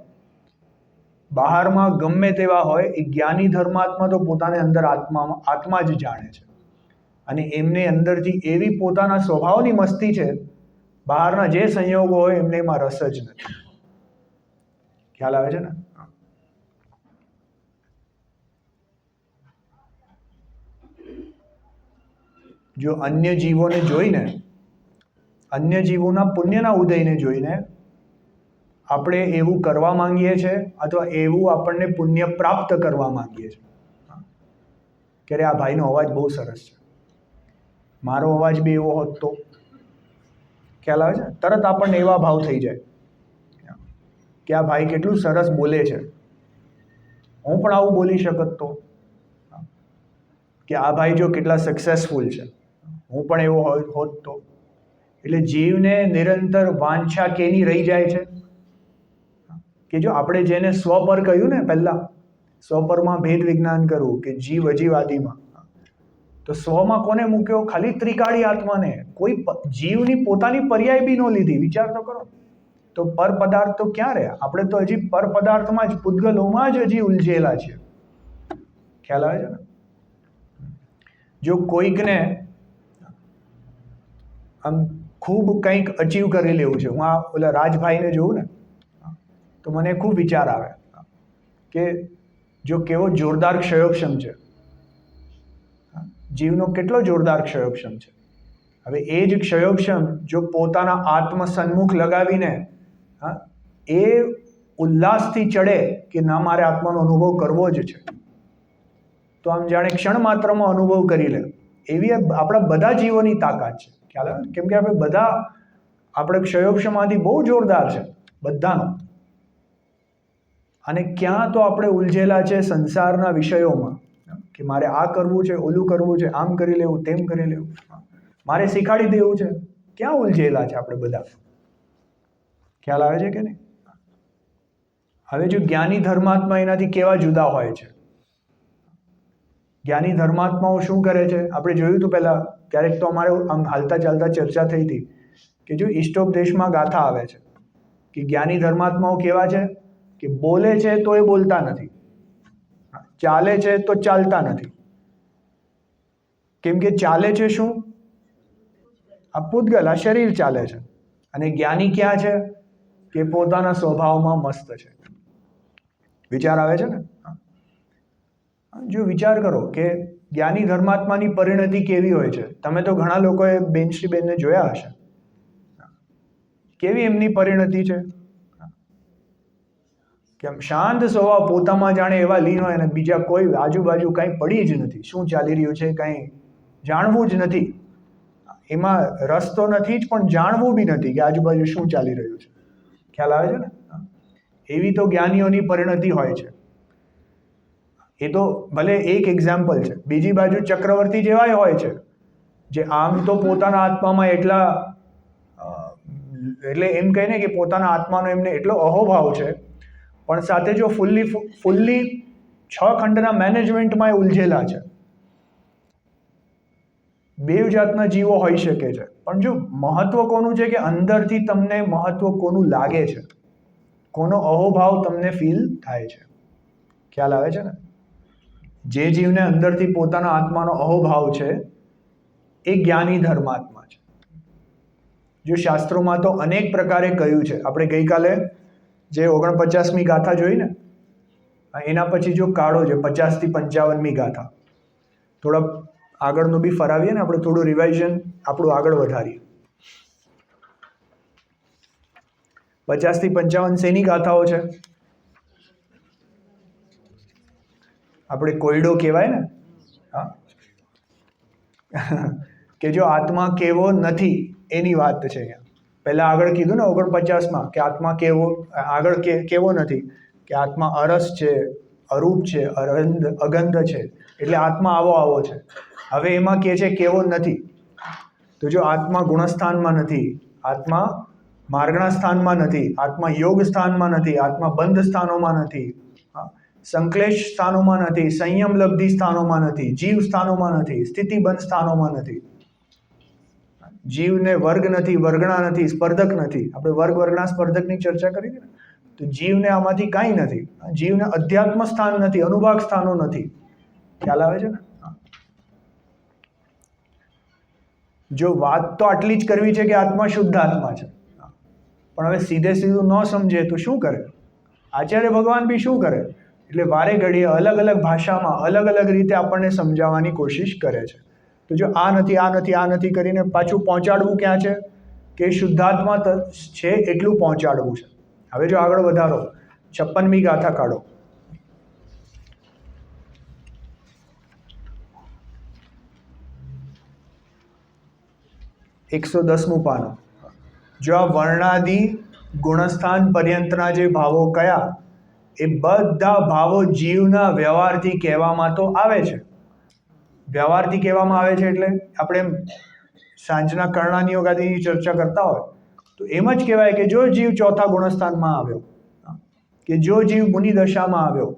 બહારમાં ગમે તેવા હોય, એ જ્ઞાની ધર્માત્મા તો પોતાને અંદર આત્મા જ જાણે છે. અને એમને અંદરથી એવી પોતાના સ્વભાવની મસ્તી છે, બહારના જે સંયોગો હોય એમને એમાં રસ જ નથી. ખ્યાલ આવે છે ને? જો અન્ય જીવોને જોઈને, અન્ય જીવોના પુણ્યના ઉદયને જોઈને આપણે એવું કરવા માંગીએ છીએ, અથવા એવું આપણને પુણ્ય પ્રાપ્ત કરવા માંગીએ છીએ. કે આ ભાઈનો અવાજ બહુ સરસ છે, મારો અવાજ બી એવો હોત તો. ખ્યાલ આવે છે? તરત આપણને એવા ભાવ થઈ જાય કે આ ભાઈ કેટલું સરસ બોલે છે, હું પણ આવું બોલી શકત તો. કે આ ભાઈ જો કેટલા સક્સેસફુલ છે, હું પણ એવો હોત તો. એટલે જીવને નિરંતર વાંછા કેની રહી જાય છે કે જો આપણે જેને સ્વપર કહ્યું ને પહેલા, સ્વપરમાં ભેદ વિજ્ઞાન કરવું, કે જીવ અજીવાદીમાં, તો સ્વમાં કોને મૂક્યો? ખાલી ત્રિકાળી આત્માને. કોઈ જીવની પોતાની પર્યાય બી ન લીધી. વિચાર તો કરો. તો પર પદાર્થ તો ક્યાં રહ્યા? આપણે તો હજી પર પદાર્થમાં જ, પૂતગલોમાં જ હજી ઉલઝેલા છીએ. ખ્યાલ આવે છે ને? જો કોઈકને આમ ખૂબ કંઈક અચીવ કરી લેવું છે, હું આ ઓલા રાજભાઈને જોઉં ને તો મને ખૂબ વિચાર આવે કે જો કેવો જોરદાર ક્ષયોક્ષમ છે, જીવનો કેટલો જોરદાર ક્ષયોક્ષમ છે. હવે એ જ ક્ષયોક્ષમ જો પોતાના આત્મ સન્મુખ લગાવીને એ ઉલ્લાસથી ચડે કે ના મારે આત્માનો અનુભવ કરવો જ છે, તો આમ જાણે ક્ષણ માત્રમાં અનુભવ કરી લે. એવી આપણા બધા જીવોની તાકાત છે. ખ્યાલ આવે? કેમ કે આપણે બધા આપણે ક્ષયોક્ષમાંથી બહુ જોરદાર છે બધાનો. અને ક્યાં તો આપણે ઉલझેલા છે સંસારના વિષયોમાં કે મારે આ કરવું છે, ઓલું કરવું છે, આમ કરી લેવું, તેમ કરી લેવું, મારે શીખાડી દેવું છે. ક્યાં ઉલझેલા છે આપણે બધા? ખ્યાલ આવે છે કે નહીં? હવે જો જ્ઞાની ધર્માત્મા એનાથી કેવા જુદા હોય છે. જ્ઞાની ધર્માત્માઓ શું કરે છે? આપણે જોયું હતું પહેલા, ક્યારેક તો અમારે આમ હાલતા ચાલતા ચર્ચા થઈ હતી કે જો ઈષ્ટોપદેશમાં ગાથા આવે છે કે જ્ઞાની ધર્માત્માઓ કેવા છે કે બોલે છે તો એ બોલતા નથી, ચાલે છે તો ચાલતા નથી. કેમ કે ચાલે છે શું? આ પૂતગલ, આ શરીર ચાલે છે. અને જ્ઞાની ક્યાં છે? કે પોતાના સ્વભાવમાં મસ્ત છે. વિચાર આવે છે ને? જો વિચાર કરો કે જ્ઞાની ધર્માત્માની પરિણતિ કેવી હોય છે. તમે તો ઘણા લોકોએ બેનશ્રીબેનને જોયા હશે. કેવી એમની પરિણતિ છે? કેમ શાંત સ્વભાવ, પોતામાં જાણે એવા લીન હોય અને બીજા કોઈ આજુબાજુ કંઈ પડી જ નથી. શું ચાલી રહ્યું છે કંઈ જાણવું જ નથી. એમાં રસ તો નથી જ, પણ જાણવું બી નથી કે આજુબાજુ શું ચાલી રહ્યું છે. ખ્યાલ આવે છે ને? એવી તો જ્ઞાનીઓની પરિણતિ હોય છે. એ તો ભલે એક એક્ઝામ્પલ છે. બીજી બાજુ ચક્રવર્તી જેવાય હોય છે જે આમ તો પોતાના આત્મામાં એટલા એટલે એમ કહીને કે પોતાના આત્માનો એમને એટલો અહોભાવ છે, પણ સાથે જો ફૂલ્લી 6 ખંડના મેનેજમેન્ટમાં એ ઉલझેલા છે. બેવ જાતના જીવો હોઈ શકે છે, પણ જો મહત્વ કોનું છે કે અંદરથી તમને મહત્વ કોનું લાગે છે, કોનો અહોભાવ તમને ફીલ થાય છે. ખ્યાલ આવે છે ને? જે જીવને અંદરથી પોતાના આત્માનો અહોભાવ છે એ જ્ઞાની ધર્માત્મા છે. જો શાસ્ત્રોમાં તો અનેક પ્રકારે કહ્યું છે. આપણે ગઈકાલે જે 49મી ગાથા જોઈ ને, એના પછી જો કાઢો છે 50 થી 55મી ગાથા, થોડા આગળનું બી ફરાવીએ ને, આપણે થોડું રિવાઇઝન આપણું આગળ વધારીએ. 50 થી 55 શેની ગાથાઓ છે? આપણે કોયડો કહેવાય ને, હા, કે જો આત્મા કેવો નથી એની વાત છે અહીંયા. પહેલા આગળ કીધું ને 49માં કે આત્મા કેવો, આગળ કેવો નથી, કે આત્મા અરસ છે, અરૂપ છે, અગંધ છે, એટલે આત્મા આવો છે. હવે એમાં કહે છે કેવો નથી. તો જો આત્મા ગુણસ્થાનમાં નથી, આત્મા માર્ગના સ્થાનમાં નથી, આત્મા યોગ સ્થાનમાં નથી, આત્મા બંધ સ્થાનોમાં નથી, સંક્લેશ સ્થાનોમાં નથી, સંયમ લબ્ધિ સ્થાનોમાં નથી, જીવ સ્થાનોમાં નથી, સ્થિતિબંધ સ્થાનોમાં નથી. જીવને વર્ગ નથી, વર્ગણા નથી, સ્પર્ધક નથી. આપણે વર્ગ વર્ગણા સ્પર્ધકની ચર્ચા કરી હતી ને, તો જીવને આમાંથી કાંઈ નથી. જીવને અધ્યાત્મ સ્થાન નથી, અનુભાગ સ્થાનો નથી. ખ્યાલ આવે છે ને? જો વાત તો આટલી જ કરવી છે કે આત્મા શુદ્ધ આત્મા છે, પણ હવે સીધે સીધું ન સમજે તો શું કરે? આચાર્ય ભગવાન બી શું કરે? એટલે વારે ઘડીએ અલગ અલગ ભાષામાં અલગ અલગ રીતે આપણને સમજાવવાની કોશિશ કરે છે. તો જો આ નથી, આ નથી, આ નથી કરીને પાછું પહોંચાડવું ક્યાં છે? કે શુદ્ધાત્મા છે એટલું પહોંચાડવું છે. હવે જો આગળ વધારો, 56મી ગાથા કાઢો. ₹110મું પાનું. જો આ વર્ણાદિ ગુણસ્થાન પર્યંતના જે ભાવો કયા, એ બધા ભાવો જીવના વ્યવહારથી કહેવામાં તો આવે છે. વ્યવહારથી કહેવામાં આવે છે એટલે આપણે સાંજના કર્ણાની યોગાદીની ચર્ચા કરતા હોય તો એમ જ કહેવાય કે જો જીવ ચોથા ગુણસ્થાનમાં આવ્યો, કે જો જીવ મુનિ દશામાં આવ્યો,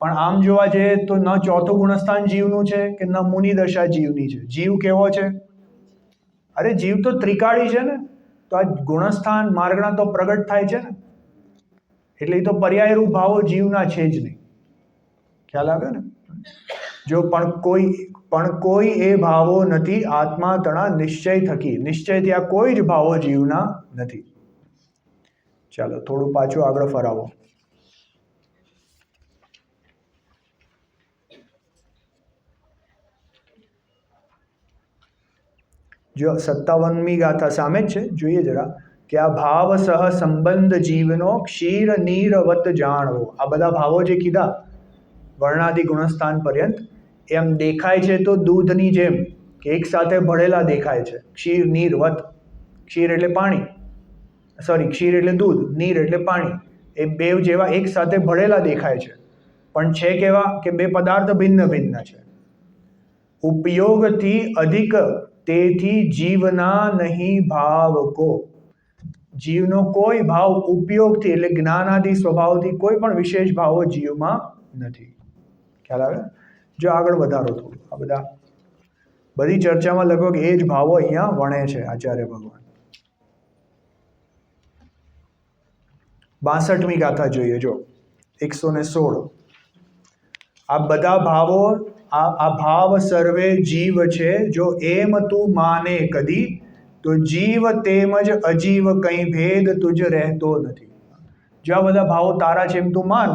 પણ આમ જોવા જઈએ તો ન ચોથું ગુણસ્થાન જીવનું છે કે ન મુનિ દશા જીવની છે. જીવ કેવો છે? અરે જીવ તો ત્રિકાળી છે ને, તો આ ગુણસ્થાન માર્ગણા તો પ્રગટ થાય છે ને, એટલે એ તો પર્યાયરૂપ ભાવો જીવના છે જ નહીં. ખ્યાલ આવ્યો ને? જો પણ કોઈ એ ભાવો નથી આત્મા તણા નિશ્ચય થકી, નિશ્ચયથી આ કોઈ જ ભાવો જીવના નથી. ચાલો થોડું પાછું આગળ ફરાવો. જો 57મી ગાથા સામે જ છે, જોઈએ જરા કે આ ભાવ સહ સંબંધ જીવનો ક્ષીર નીરવત જાણવો. આ બધા ભાવો જે કીધા વર્ણાદિ ગુણસ્થાન પર્યંત એમ દેખાય છે તો દૂધની જેમ કે એક સાથે ભળેલા દેખાય છે. ક્ષીર નીરવત, ક્ષીર એટલે પાણી, સોરી ક્ષીર એટલે દૂધ, નીર એટલે પાણી, એ બેવ જેવા એક સાથે ભળેલા દેખાય છે, પણ છે કેવા કે બે પદાર્થ ભિન્ન ભિન્ન છે. ઉપયોગથી અધિક તેથી જીવના નહીં ભાવ કો. જીવનો કોઈ ભાવ ઉપયોગથી એટલે જ્ઞાનાદિ સ્વભાવથી કોઈ પણ વિશેષ ભાવો જીવમાં નથી. ખ્યાલ આવે? જો આગળ વધારો થોડું, આ બધી ચર્ચામાં લગભગ એ જ ભાવો અહીંયા વણે છે આચાર્ય ભગવાન. 62મી ગાથા જોઈએ, જો 116. આ બધા ભાવો, આ ભાવ સર્વે જીવ છે, જો એમ તું માને કદી તો જીવ તેમજ અજીવ કંઈ ભેદ તુજ રહેતો નથી. જો આ બધા ભાવો તારા છે એમ તું માન,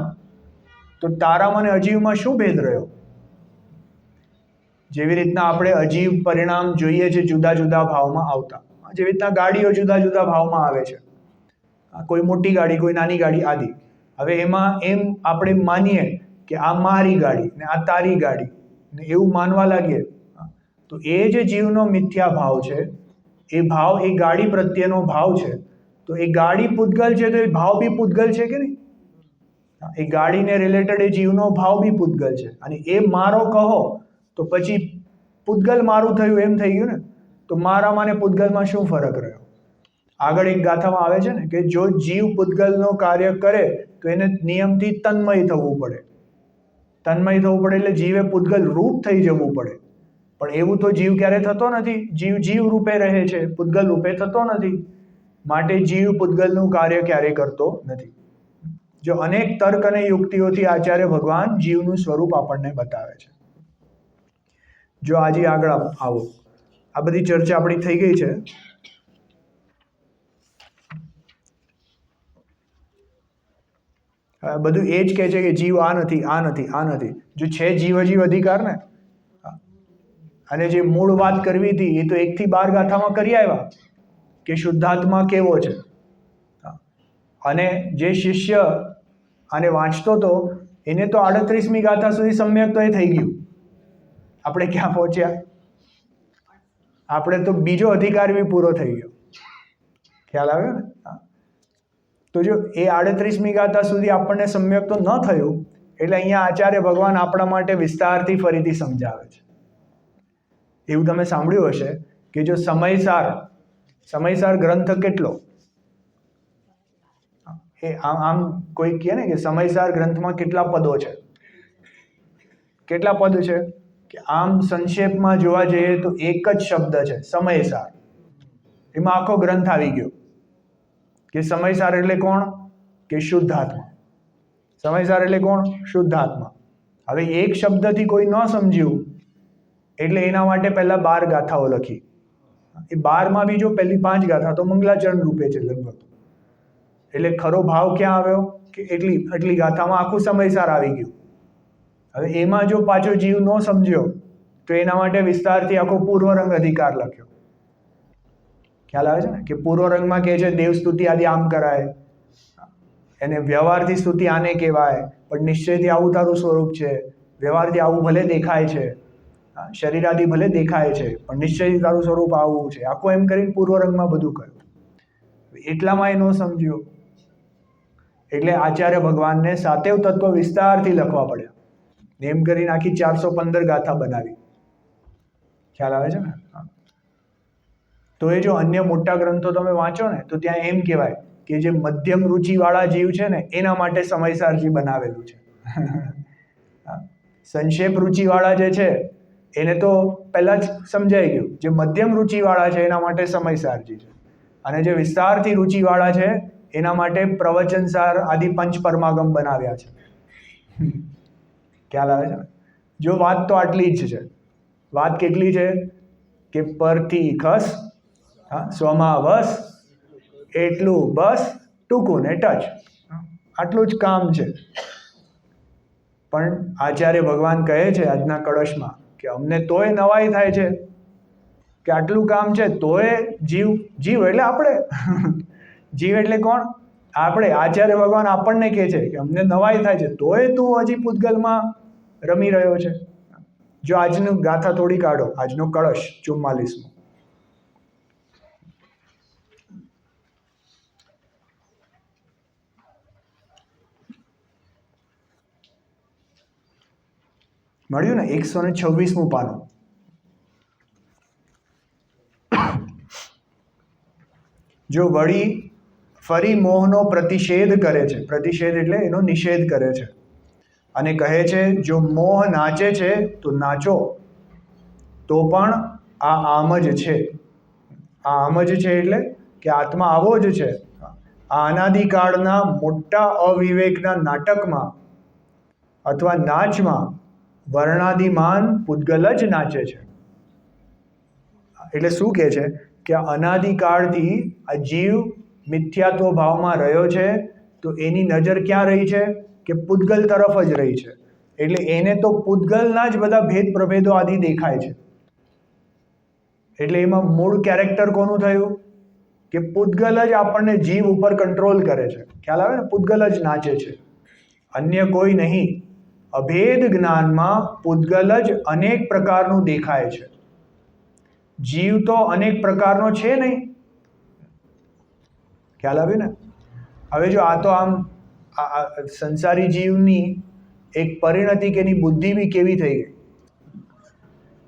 તો તારામાં અને અજીવમાં શું ભેદ રહ્યો? જેવી રીતના આપણે અજીવ પરિણામ જોઈએ છે જુદા જુદા ભાવમાં આવતા, જેવી રીતના ગાડીઓ જુદા જુદા ભાવમાં આવે છે, કોઈ મોટી ગાડી, કોઈ નાની ગાડી આદિ. હવે એમાં એમ આપણે માનીએ કે આ મારી ગાડી ને આ તારી ગાડી ને એવું માનવા લાગીએ, તો એ જે જીવનો મિથ્યા ભાવ છે, એ ભાવ, એ ગાડી પ્રત્યેનો ભાવ છે, તો એ ગાડી પૂતગલ છે તો એ ભાવ બી પૂતગલ છે કે નહીં? એ ગાડીને રિલેટેડ એ જીવનો ભાવ બી પૂતગલ છે, અને એ મારો કહો તો પછી પૂતગલ મારું થયું એમ થઈ ગયું ને. તો મારામાં ને પૂતગલમાં શું ફરક રહ્યો? આગળ એક ગાથામાં આવે છે ને કે જો જીવ પૂતગલનો કાર્ય કરે તો એને નિયમથી તન્મય થવું પડે. તન્મય થવું પડે એટલે જીવે પૂતગલ રૂપ થઈ જવું પડે, પણ એવું તો જીવ ક્યારે થતો નથી. જીવ જીવ રૂપે રહે છે, પૂતગલ રૂપે થતો નથી, માટે જીવ પૂતગલનું કાર્ય ક્યારે કરતો નથી. જો અનેક તર્ક અને યુક્તિઓથી આચાર્ય ભગવાન જીવનું સ્વરૂપ આપણને બતાવે છે. જો આજે આગળ આવો, આ બધી ચર્ચા આપણી થઈ ગઈ છે. બધું એ જ કહે છે કે જીવ આ નથી, આ નથી, આ નથી. જો છે જીવ અજીવ અધિકાર ને, અને જે મૂળ વાત કરવી હતી એ તો 1 થી 12 ગાથામાં કરી આવ્યા કે શુદ્ધાત્મા કેવો છે. અને જે શિષ્ય આને વાંચતો હતો એને તો 38મી ગાથા સુધી સમ્યક તો એ થઈ ગયું. આપણે ક્યાં પહોંચ્યા? આપણે તો બીજો અધિકાર બી પૂરો થઈ ગયો. ખ્યાલ આવ્યો ને? તો જો એ 38મી ગાથા સુધી આપણને સમ્યક તો ન થયું, એટલે અહીંયા આચાર્ય ભગવાન આપણા માટે વિસ્તારથી ફરીથી સમજાવે છે. એવું તમે સાંભળ્યું હશે કે જો સમયસાર ગ્રંથ કેટલો, એ આમ કોઈ કહે ને કે સમયસાર ગ્રંથમાં કેટલા પદો છે, કેટલા પદ છે, કે આમ સંક્ષેપમાં જોવા જઈએ તો એક જ શબ્દ છે સમયસાર. એમાં આખો ગ્રંથ આવી ગયો કે સમયસાર એટલે કોણ? કે શુદ્ધ આત્મા. સમયસાર એટલે કોણ? શુદ્ધ આત્મા. હવે એક શબ્દથી કોઈ ન સમજ્યું એટલે એના માટે પહેલા 12 ગાથાઓ લખી. એ 12માં બી જો પહેલી 5 ગાથા તો મંગલાચરણ રૂપે છે લગભગ. એટલે ખરો ભાવ ક્યાં આવ્યો? કે એટલી ગાથામાં આખું સમયસાર આવી ગયું. હવે એમાં જો પાછો જીવ ન સમજ્યો તો એના માટે વિસ્તારથી આખો પૂર્વરંગ અધિકાર લખ્યો. ખ્યાલ આવે છે ને કે પૂર્વરંગમાં કહે છે દેવ સ્તુતિ આદિ આમ કરાય, એને વ્યવહારથી સ્તુતિ આને કહેવાય, પણ નિશ્ચયથી આવું તારું સ્વરૂપ છે, વ્યવહારથી આવું ભલે દેખાય છે, શરીર આદિ ભલે દેખાય છે, પણ નિશ્ચયથી તારું સ્વરૂપ આવું છે. આખું એમ કરીને પૂર્વરંગમાં બધું કહ્યું. એટલામાં એ ન સમજ્યો એટલે આચાર્ય ભગવાનને સાતેવ તત્વ વિસ્તારથી લખવા પડ્યા. એમ કરીને આખી 415 ગાથા બનાવી. ખ્યાલ આવે છે ને? તો એ જો અન્ય મોટા ગ્રંથો તમે વાંચો ને તો ત્યાં એમ કહેવાય કે જે મધ્યમ રુચિવાળા જીવ છે ને એના માટે સમયસારજી બનાવેલું છે. સંક્ષેપ રુચિવાળા જે છે એને તો પહેલા જ સમજાઈ ગયું, જે મધ્યમ રુચિવાળા છે એના માટે સમયસારજી છે, અને જે વિસ્તારથી રુચિવાળા છે એના માટે પ્રવચનસાર આદિ પંચ પરમાગમ બનાવ્યા છે. ખ્યાલ આવે છે ને? જો વાત તો આટલી જ છે. વાત કેટલી છે? કે પરથી ખસ, સ્વમાં વસ, એટલું બસ, ટૂંકું ને ટચ, આટલું જ કામ છે. પણ આચાર્ય ભગવાન કહે છે આજના કળશમાં કે અમને તોય નવાઈ થાય છે કે આટલું કામ છે તોય જીવ એટલે આપણે જીવ એટલે કોણ? આપણે. આચાર્ય ભગવાન આપણને કહે છે કે અમને નવાઈ થાય છે તોય તું હજી પૂતગલમાં રમી રહ્યો છે. જો આજનું ગાથા થોડી કાઢો, આજનો કળશ 44મો. મળ્યું ને? 126મું પાનું. જો વળી ફરી મોહનો પ્રતિષેધ કરે છે, પ્રતિષેધ એટલે એનો નિષેધ કરે છે, અને કહે છે જો મોહ નાચે છે તો નાચો, તો પણ આ આમ જ છે. આ આમ જ છે એટલે કે આત્મા આવો જ છે. આ અનાદિકાળના મોટા અવિવેકના નાટકમાં અથવા નાચમાં વર્ણાદિમાન પૂતગલ જ નાચે છે. એટલે શું કહે છે કે અનાદિકાળથી આ જીવ મિથ્યાત્વ ભાવમાં રહ્યો છે, તો એની નજર ક્યાં રહી છે? કે પૂતગલ તરફ જ રહી છે. એટલે એને તો પૂતગલના જ બધા ભેદ પ્રભેદો આદિ દેખાય છે. એટલે એમાં મૂળ કેરેક્ટર કોનું થયું? કે પૂતગલ જ આપણને જીવ ઉપર કંટ્રોલ કરે છે. ખ્યાલ આવે ને? પૂતગલ જ નાચે છે, અન્ય કોઈ નહીં. અભેદ જ્ઞાનમાં પૂતગલ જ અનેક પ્રકારનું દેખાય છે. જીવ તો અનેક પ્રકારનો છે નહીં. ખ્યાલ આવ્યો ને? હવે જો આ તો આમ સંસારી જીવની એક પરિણતિ કે એની બુદ્ધિ બી કેવી થઈ ગઈ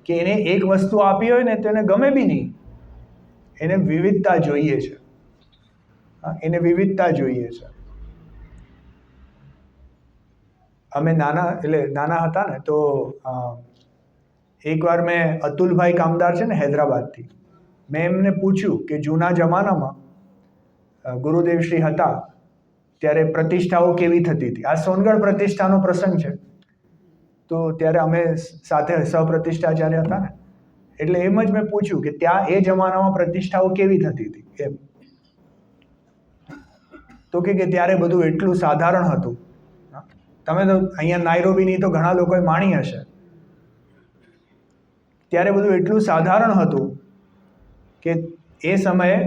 કે એને એક વસ્તુ આપી હોય ને તો એને ગમે બી નહીં. એને વિવિધતા જોઈએ છે. એને વિવિધતા જોઈએ છે. અમે નાના હતા ને તો એકવાર મેં અતુલભાઈ કામદાર છે ને હૈદરાબાદથી, મેં એમને પૂછ્યું કે જૂના જમાનામાં ગુરુદેવશ્રી હતા ત્યારે પ્રતિષ્ઠાઓ કેવી થતી હતી. આ સોનગઢ પ્રતિષ્ઠાનો પ્રસંગ છે. તો ત્યારે અમે સાથે સહપ્રતિષ્ઠાચાર્ય હતા ને, એટલે એમ જ મેં પૂછ્યું કે ત્યાં એ જમાનામાં પ્રતિષ્ઠાઓ કેવી થતી હતી એમ. તો કે ત્યારે બધું એટલું સાધારણ હતું. તમે તો અહીંયા નાયરોબીની તો ઘણા લોકોએ માણી હશે. ત્યારે બધું એટલું સાધારણ હતું કે એ સમયે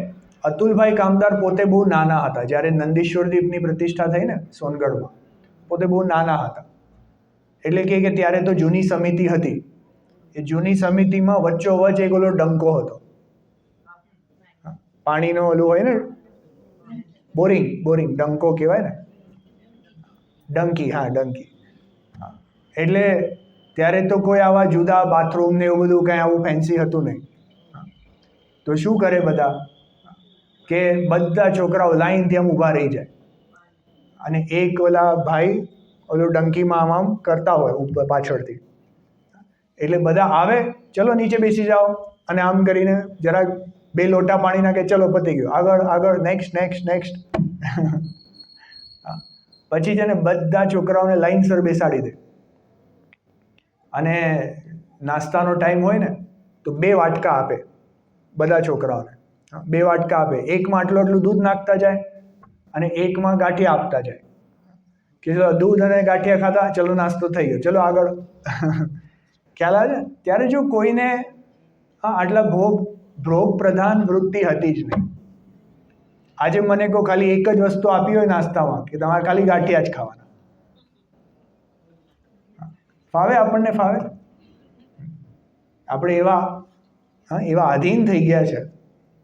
અતુલભાઈ કામદાર પોતે બહુ નાના હતા. જ્યારે નંદીશ્વર દીપની પ્રતિષ્ઠા થઈ ને સોનગઢમાં, પોતે બહુ નાના હતા. એટલે કે ત્યારે તો જૂની સમિતિ હતી. એ જૂની સમિતિમાં વચ્ચોવચ એક ઓલો ડંકો હતો, પાણીનો ઓલું હોય ને, બોરિંગ ડંકો કહેવાય ને, ડંકી. હા, ડંકી. એટલે ત્યારે તો કોઈ આવા જુદા બાથરૂમ ને એવું બધું કંઈ આવું ફેન્સી હતું નહીં. તો શું કરે બધા કે બધા છોકરાઓ લાઈનથી આમ ઊભા રહી જાય અને એક ઓલા ભાઈ ઓલું ડંકીમાં આમ કરતા હોય ઉપર પાછળથી. એટલે બધા આવે, ચલો નીચે બેસી જાઓ, અને આમ કરીને જરાક 2 લોટા પાણી નાખે, ચલો પતી ગયું, આગળ નેક્સ્ટ. પછી છે ને બધા છોકરાઓને લાઈનસર બેસાડી દે, અને નાસ્તાનો ટાઈમ હોય ને તો 2 વાટકા આપે બધા છોકરાઓને. 2 વાટકા આપે, એકમાં આટલું દૂધ નાખતા જાય અને એકમાં ગાંઠિયા આપતા જાય કે ચલો દૂધ અને ગાંઠિયા ખાતા, ચલો નાસ્તો થઈ ગયો, ચલો આગળ. ખ્યાલ આવે છે? ત્યારે જો કોઈને આટલા ભોગ પ્રધાન વૃત્તિ હતી જ નહીં. આજે મને કહો ખાલી એક જ વસ્તુ આપી હોય નાસ્તામાં કે તમારે ખાલી ગાંઠિયા જ ખાવાના, ફાવે? આપણને ફાવે? આપણે એવા આધીન થઈ ગયા છે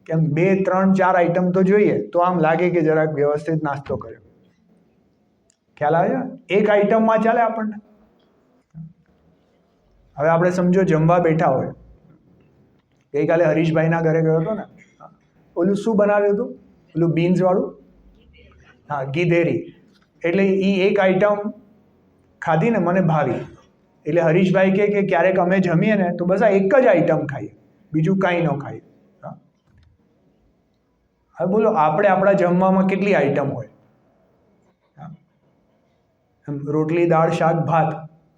કે 2, 3, 4 આઈટમ તો જોઈએ તો આમ લાગે કે જરાક વ્યવસ્થિત નાસ્તો કર્યો. ખ્યાલ આવે છે? એક આઈટમમાં ચાલે આપણને. હવે આપણે સમજો જમવા બેઠા હોય, ગઈકાલે હરીશભાઈના ઘરે ગયો હતો ને, ઓલું શું બનાવ્યું હતું? ઓલું બીન્સ વાળું, હા, ગીધેરી. એટલે એ એક આઈટમ ખાધી ને મને ભાવી. એટલે હરીશભાઈ કે ક્યારેક અમે જમીએ ને તો બસ આ એક જ આઈટમ ખાઈએ, બીજું કાંઈ ન ખાઈએ. હવે બોલો આપણે આપણા જમવામાં કેટલી આઈટમ હોય? રોટલી, દાળ, શાક, ભાત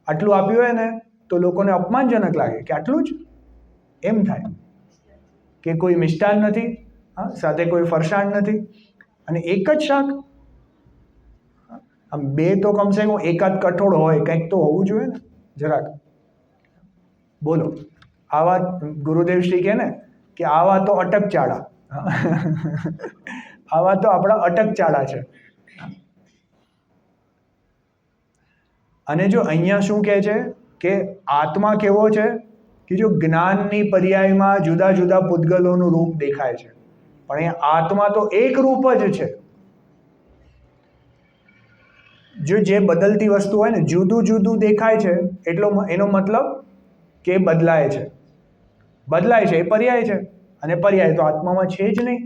આટલું આપ્યું હોય ને તો લોકોને અપમાનજનક લાગે કે આટલું જ એમ થાય, કે કોઈ મિષ્ટાન નથી, સાથે કોઈ ફરસાણ નથી, અને એક જ શાક. આમ 2 તો કમસે કમ એકાદ કઠોળ હોય, કંઈક તો હોવું જોઈએ ને જરાક. બોલો, આવા ગુરુદેવશ્રી કહે ને કે આવા તો અટકચાળા. આવા તો આપણા અટકચાળા છે. અને જો અહીંયા શું કહે છે કે આત્મા કેવો છે કે જો જ્ઞાનની પર્યાયમાં જુદા જુદા પૂતગલોનું રૂપ દેખાય છે, પણ અહીંયા આત્મા તો એક રૂપ જ છે. જો જે બદલતી વસ્તુ હોય ને, જુદું જુદું દેખાય છે એનો મતલબ કે બદલાય છે. બદલાય છે એ પર્યાય છે, અને પર્યાય તો આત્મામાં છે જ નહીં.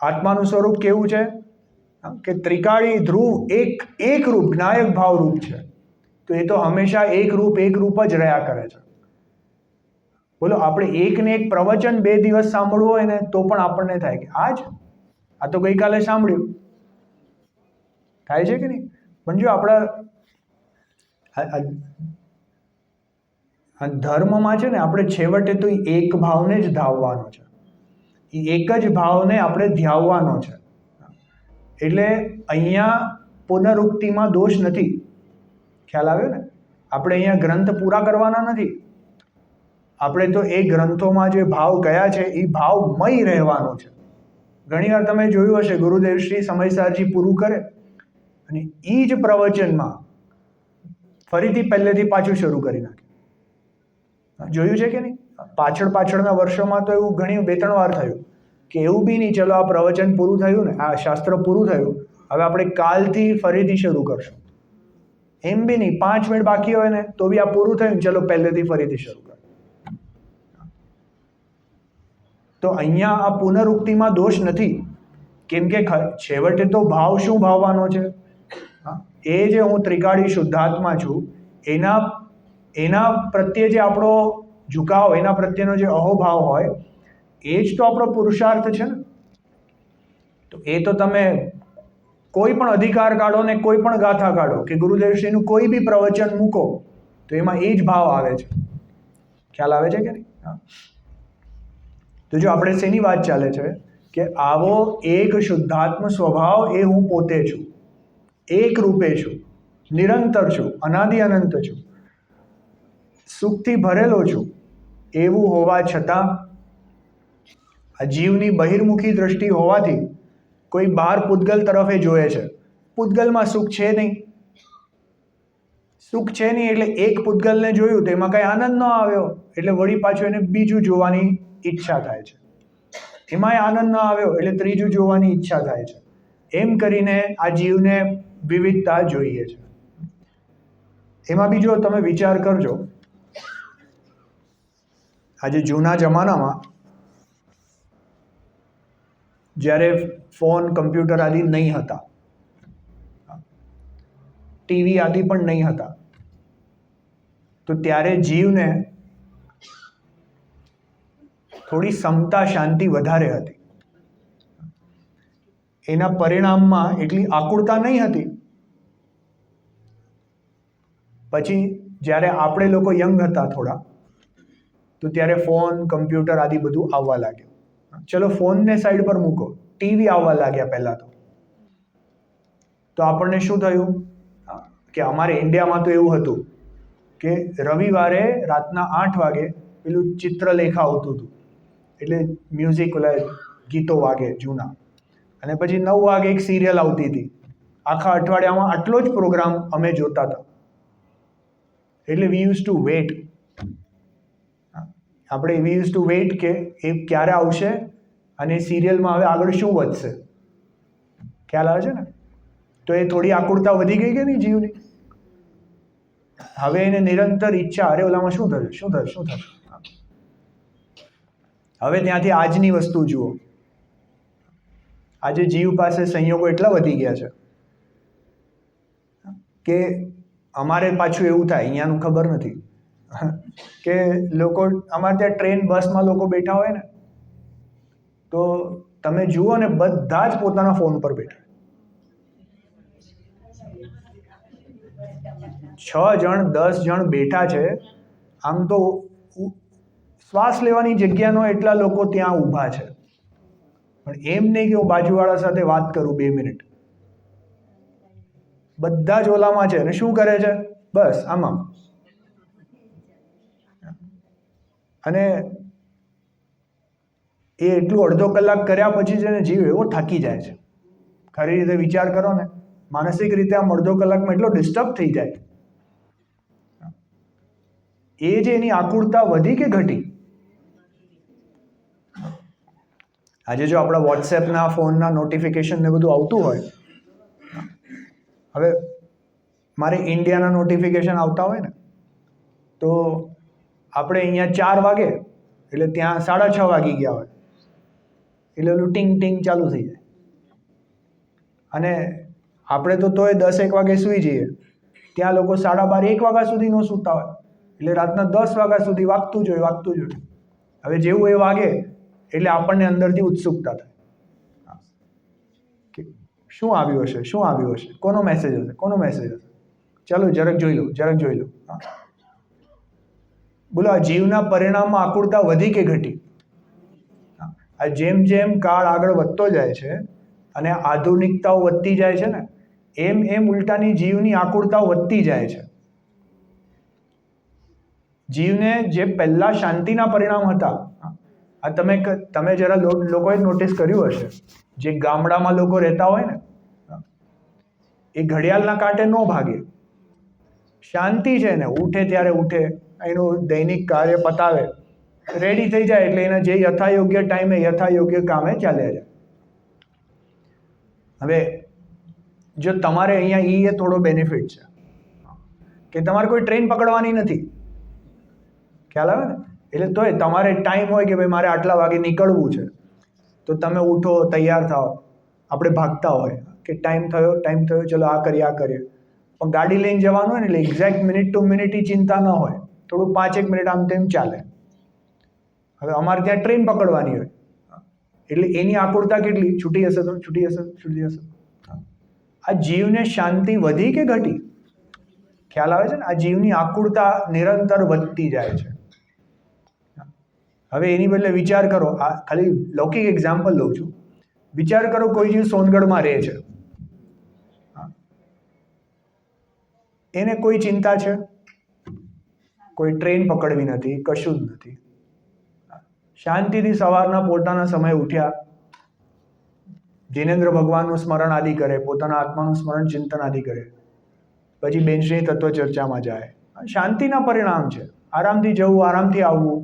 આત્માનું સ્વરૂપ કેવું છે કે ત્રિકાળી ધ્રુવ, એક રૂપ, જ્ઞાયક ભાવ રૂપ છે. તો એ તો હંમેશા એક રૂપ જ રહ્યા કરે છે. બોલો, આપણે એક ને એક પ્રવચન 2 દિવસ સાંભળવું હોય ને તો પણ આપણને થાય કે આ તો ગઈકાલે સાંભળ્યું. થાય છે કે નહીં? પણ જો આપણા ધર્મમાં છે ને, આપણે છેવટે તો એક ભાવને જ ધાવવાનો છે. એ એક જ ભાવને આપણે ધ્યાવવાનો છે. એટલે અહીંયા પુનરુક્તિમાં દોષ નથી. ખ્યાલ આવ્યો ને? આપણે અહીંયા ગ્રંથ પૂરા કરવાના નથી. આપણે તો એ ગ્રંથોમાં જે ભાવ કયા છે એ ભાવમય રહેવાનો છે. ઘણીવાર તમે જોયું હશે, ગુરુદેવ શ્રી સમયસારજી પૂરું કરે અને એ જ પ્રવચનમાં ફરીથી પહેલેથી પાછું શરૂ કરી નાખે. જોયું છે કે નહીં? પાછળના વર્ષોમાં તો એવું 2-3 વાર થયું કે એવું બી નહીં, ચલો આ પ્રવચન પૂરું થયું ને, આ શાસ્ત્ર પૂરું થયું, હવે આપણે કાલથી ફરીથી શરૂ કરશું. એમ બી નહીં, 5 મિનિટ બાકી હોય ને તો બી આ પૂરું થયું, ચલો પહેલેથી ફરીથી શરૂ કરો. તો અહીંયા આ પુનરુક્તિમાં દોષ નથી, કેમ કે છેવટે તો ભાવ શું ભાવવાનો છે? એ જે હું ત્રિકાળી શુદ્ધાત્મા છું, એના પ્રત્યે જે આપણો ઝુકાવ, એના પ્રત્યેનો જે અહોભાવ હોય, એ જ તો આપણો પુરુષાર્થ છે ને. તો એ તો તમે કોઈ પણ અધિકાર કાઢો ને કોઈ પણ ગાથા કાઢો કે ગુરુદેવશ્રીનું કોઈ બી પ્રવચન મૂકો તો એમાં એ જ ભાવ આવે છે. ખ્યાલ આવે છે કે નહીં? તો જો આપણે શેની વાત ચાલે છે કે આવો એક શુદ્ધાત્મ સ્વભાવ, એ હું પોતે છું, એક રૂપે છું, નિરંતર છું, અનાદિ અનંત છું, સુખથી ભરેલો છું. એવું હોવા છતાં આ જીવની બહિર્મુખી દ્રષ્ટિ હોવાથી કોઈ બહાર પૂતગલ તરફ એ જોયે છે. પૂતગલમાં સુખ છે નહીં. સુખ છે નહીં એટલે એક પૂતગલને જોયું તો એમાં કંઈ આનંદ ન આવ્યો, એટલે વળી પાછું એને બીજું જોવાની ઈચ્છા થાય છે. એમાંય આનંદ ન આવ્યો એટલે ત્રીજું જોવાની ઈચ્છા થાય છે. એમ કરીને આ જીવને વિવિધતા જોઈએ છે. એમાં બી જો તમે વિચાર કરજો, આજે જૂના જમાનામાં જ્યારે ફોન, કમ્પ્યુટર આદિ નહીં હતા, ટીવી આદિ પણ નહીં હતા, તો ત્યારે જીવને થોડી સમતા, શાંતિ વધારે હતી. એના પરિણામમાં એટલી આકુળતા નહીં હતી. પછી જ્યારે આપણે લોકો યંગ હતા થોડા, તો ત્યારે ફોન, કમ્પ્યુટર આદિ બધું આવવા લાગ્યું. ચલો ફોનને સાઈડ પર મૂકો, ટીવી આવવા લાગ્યા પહેલાં તો આપણને શું થયું કે અમારે ઇન્ડિયામાં તો એવું હતું કે રવિવારે રાતના 8 વાગે પેલું ચિત્રલેખા આવતું હતું, એટલે મ્યુઝિક, ઓલા ગીતો વાગે જૂના, અને પછી 9 વાગે એક સિરિયલ આવતી હતી. આખા અઠવાડિયામાં આટલો જ પ્રોગ્રામ અમે જોતા હતા. એટલે વી યુઝ ટુ વેટ. આપણે વી યુઝ ટુ વેટ કે એ ક્યારે આવશે અને સિરિયલમાં હવે આગળ શું વધશે. ખ્યાલ આવે છે ને? તો એ થોડી આકુળતા વધી ગઈ કે નહીં જીવની? હવે એને નિરંતર ઈચ્છા, અરે ઓલામાં શું થશે. હવે ત્યાંથી આજની વસ્તુ જુઓ. આજે જીવ પાસે સંયોગો એટલા વધી ગયા છે કે અમારે પાછું એવું થાય, અહીંયાનું ખબર નથી, કે લોકો અમારે ત્યાં ટ્રેન, બસમાં લોકો બેઠા હોય ને તો તમે જુઓ ને બધા જ પોતાના ફોન પર બેઠા. 6 જણ 10 જણ બેઠા છે. આમ તો શ્વાસ લેવાની જગ્યાનો એટલા લોકો ત્યાં ઊભા છે, પણ એમ નહીં કે હું બાજુવાળા સાથે વાત કરું 2 મિનિટ. બધા જ ઓલામાં છે. અને શું કરે છે? બસ આમાં. અને એ એટલું અડધો કલાક કર્યા પછી છે ને જીવ એવો થાકી જાય છે. ખરી રીતે વિચાર કરો ને, માનસિક રીતે આમ અડધો કલાકમાં એટલો ડિસ્ટર્બ થઈ જાય. એ જે એની આકુળતા વધી કે ઘટી? આજે જો આપણા વોટ્સએપના ફોનના નોટિફિકેશન ને બધું આવતું હોય, હવે મારે ઇન્ડિયાના નોટિફિકેશન આવતા હોય ને, તો આપણે અહીંયા 4 વાગે એટલે ત્યાં 6:30 વાગી ગયા હોય, એટલે ઓલું ટીંગ ટીંગ ચાલુ થઈ જાય. અને આપણે તો તોય 10-1 વાગે સૂઈ જઈએ, ત્યાં લોકો 12:30-1 વાગ્યા સુધી ન સૂતા હોય, એટલે રાતના 10 વાગ્યા સુધી વાગતું જ હોય. હવે જેવું એ વાગે એટલે આપણને અંદરથી ઉત્સુકતા થાય કે શું આવ્યું હશે, કોનો મેસેજ હશે, ચાલો જરાક જોઈ લો. બોલો, આ જીવના પરિણામમાં આકુળતા વધી કે ઘટી? આ જેમ જેમ કાળ આગળ વધતો જાય છે અને આધુનિકતાઓ વધતી જાય છે ને, એમ ઉલટાની જીવની આકુળતાઓ વધતી જાય છે. જીવને જે પહેલા શાંતિના પરિણામ હતા, આ તમે જરા લોકોએ નોટિસ કર્યું હશે, જે ગામડામાં લોકો રહેતા હોય ને, એ ઘડિયાળના કાંટે ન ભાગે. શાંતિ છે ને, ઉઠે ત્યારે ઉઠે, એનું દૈનિક કાર્ય પતાવે, રેડી થઈ જાય એટલે એના જે યથાયોગ્ય ટાઈમે યથાયોગ્ય કામે ચાલ્યા જાય. હવે જો તમારે અહીંયા એ થોડો બેનિફિટ છે કે તમારે કોઈ ટ્રેન પકડવાની નથી, ખ્યાલ આવે ને? એટલે તોય તમારે ટાઈમ હોય કે ભાઈ મારે આટલા વાગે નીકળવું છે, તો તમે ઉઠો, તૈયાર થાઓ. આપણે ભાગતા હોય કે ટાઈમ થયો, ચલો આ કરીએ. પણ ગાડી લઈને જવાનું હોય ને, એટલે એક્ઝેક્ટ મિનિટ ટુ મિનિટ ચિંતા ન હોય, થોડું 5-1 મિનિટ આમ તેમ ચાલે. હવે અમારે ત્યાં ટ્રેન પકડવાની હોય, એટલે એની આકુળતા કેટલી? છૂટી હશે. આ જીવને શાંતિ વધી કે ઘટી? ખ્યાલ આવે છે ને? આ જીવની આકુળતા નિરંતર વધતી જાય છે. હવે એની બદલે વિચાર કરો, આ ખાલી લૌકિક એક્ઝામ્પલ લઉં છું. વિચાર કરો, કોઈ જીવ સોનગઢમાં રહે છે, એને કોઈ ચિંતા છે? કોઈ ટ્રેન પકડવી નથી, કશું જ નથી. શાંતિથી સવારના પોતાના સમય ઉઠ્યા, જિનેન્દ્ર ભગવાનનું સ્મરણ આદિ કરે, પોતાના આત્માનું સ્મરણ ચિંતન આદિ કરે, પછી બેન્ચની તત્વ ચર્ચામાં જાય. શાંતિના પરિણામ છે. આરામથી જવું, આરામથી આવવું,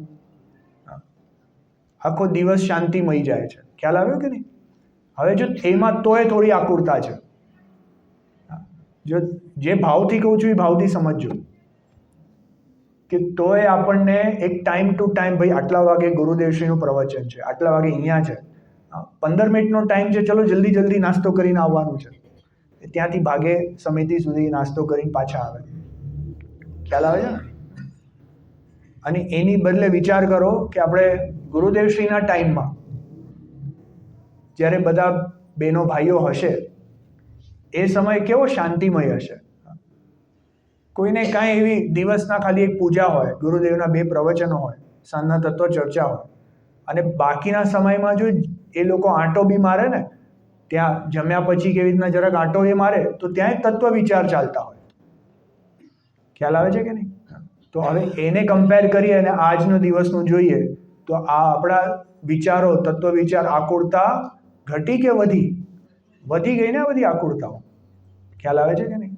આખો દિવસ શાંતિમય જાય છે. ખ્યાલ આવ્યો કે નહીં? હવે જો એમાં તોય થોડી આકુળતા છે, જો જે ભાવથી કહું છું એ ભાવથી સમજજો, કે તોય આપણને એક ટાઈમ ટુ ટાઈમ, ભાઈ આટલા વાગે ગુરુદેવશ્રીનું પ્રવચન છે, આટલા વાગે અહીંયા છે, 15 મિનિટનો ટાઈમ છે, ચલો જલ્દી નાસ્તો કરીને આવવાનું છે. ત્યાંથી ભાગે સમિતિ સુધી નાસ્તો કરીને પાછા આવે. ખ્યાલ આવે છે ને? અને એની બદલે વિચાર કરો કે આપણે ગુરુદેવશ્રીના ટાઈમમાં જ્યારે બધા બહેનો ભાઈઓ હશે, એ સમય કેવો શાંતિમય હશે. કોઈને કાંઈ એવી દિવસના ખાલી એક પૂજા હોય, ગુરુદેવના 2 પ્રવચનો હોય, સાંજના તત્વ ચર્ચા હોય, અને બાકીના સમયમાં જો એ લોકો આંટો બી મારે ને, ત્યાં જમ્યા પછી કેવી રીતના જરાક આંટો એ મારે, તો ત્યાં તત્વ વિચાર ચાલતા હોય. ખ્યાલ આવે છે કે નહીં? તો હવે એને કમ્પેર કરીએ અને આજનો દિવસનું જોઈએ, તો આ આપણા વિચારો, તત્વ વિચાર, આકુળતા ઘટી કે વધી? વધી ગઈ ને બધી આકુળતાઓ. ખ્યાલ આવે છે કે નહીં?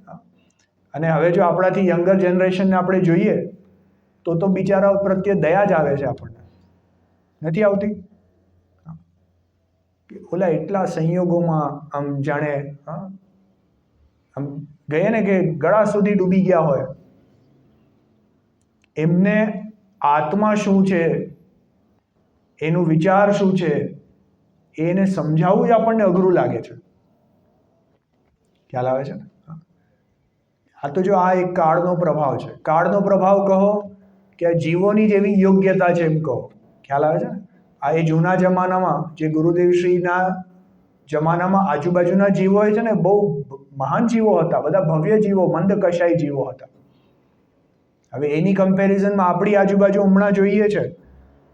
અને હવે જો આપણાથી યંગર જનરેશનને આપણે જોઈએ, તો બિચારાઓ પ્રત્યે દયા જ આવે છે આપણને, નથી આવતી? ઓલા એટલા સંયોગોમાં આમ જાણે આમ ગયે ને કે ગળા સુધી ડૂબી ગયા હોય, એમને આત્મા શું છે, એનું વિચાર શું છે, એને સમજાવવું જ આપણને અઘરું લાગે છે. ખ્યાલ આવે છે ને? આ તો જો આ એક કાળનો પ્રભાવ છે. કાળનો પ્રભાવ કહો કે આ જીવોની જેવી યોગ્યતા છે એમ કહો. ખ્યાલ આવે છે ને? આ એ જૂના જમાનામાં, જે ગુરુદેવશ્રીના જમાનામાં આજુબાજુના જીવો છે ને, બહુ મહાન જીવો હતા, બધા ભવ્ય જીવો, મંદ કશાય જીવો હતા. હવે એની કમ્પેરિઝનમાં આપણી આજુબાજુ હમણાં જોઈએ છે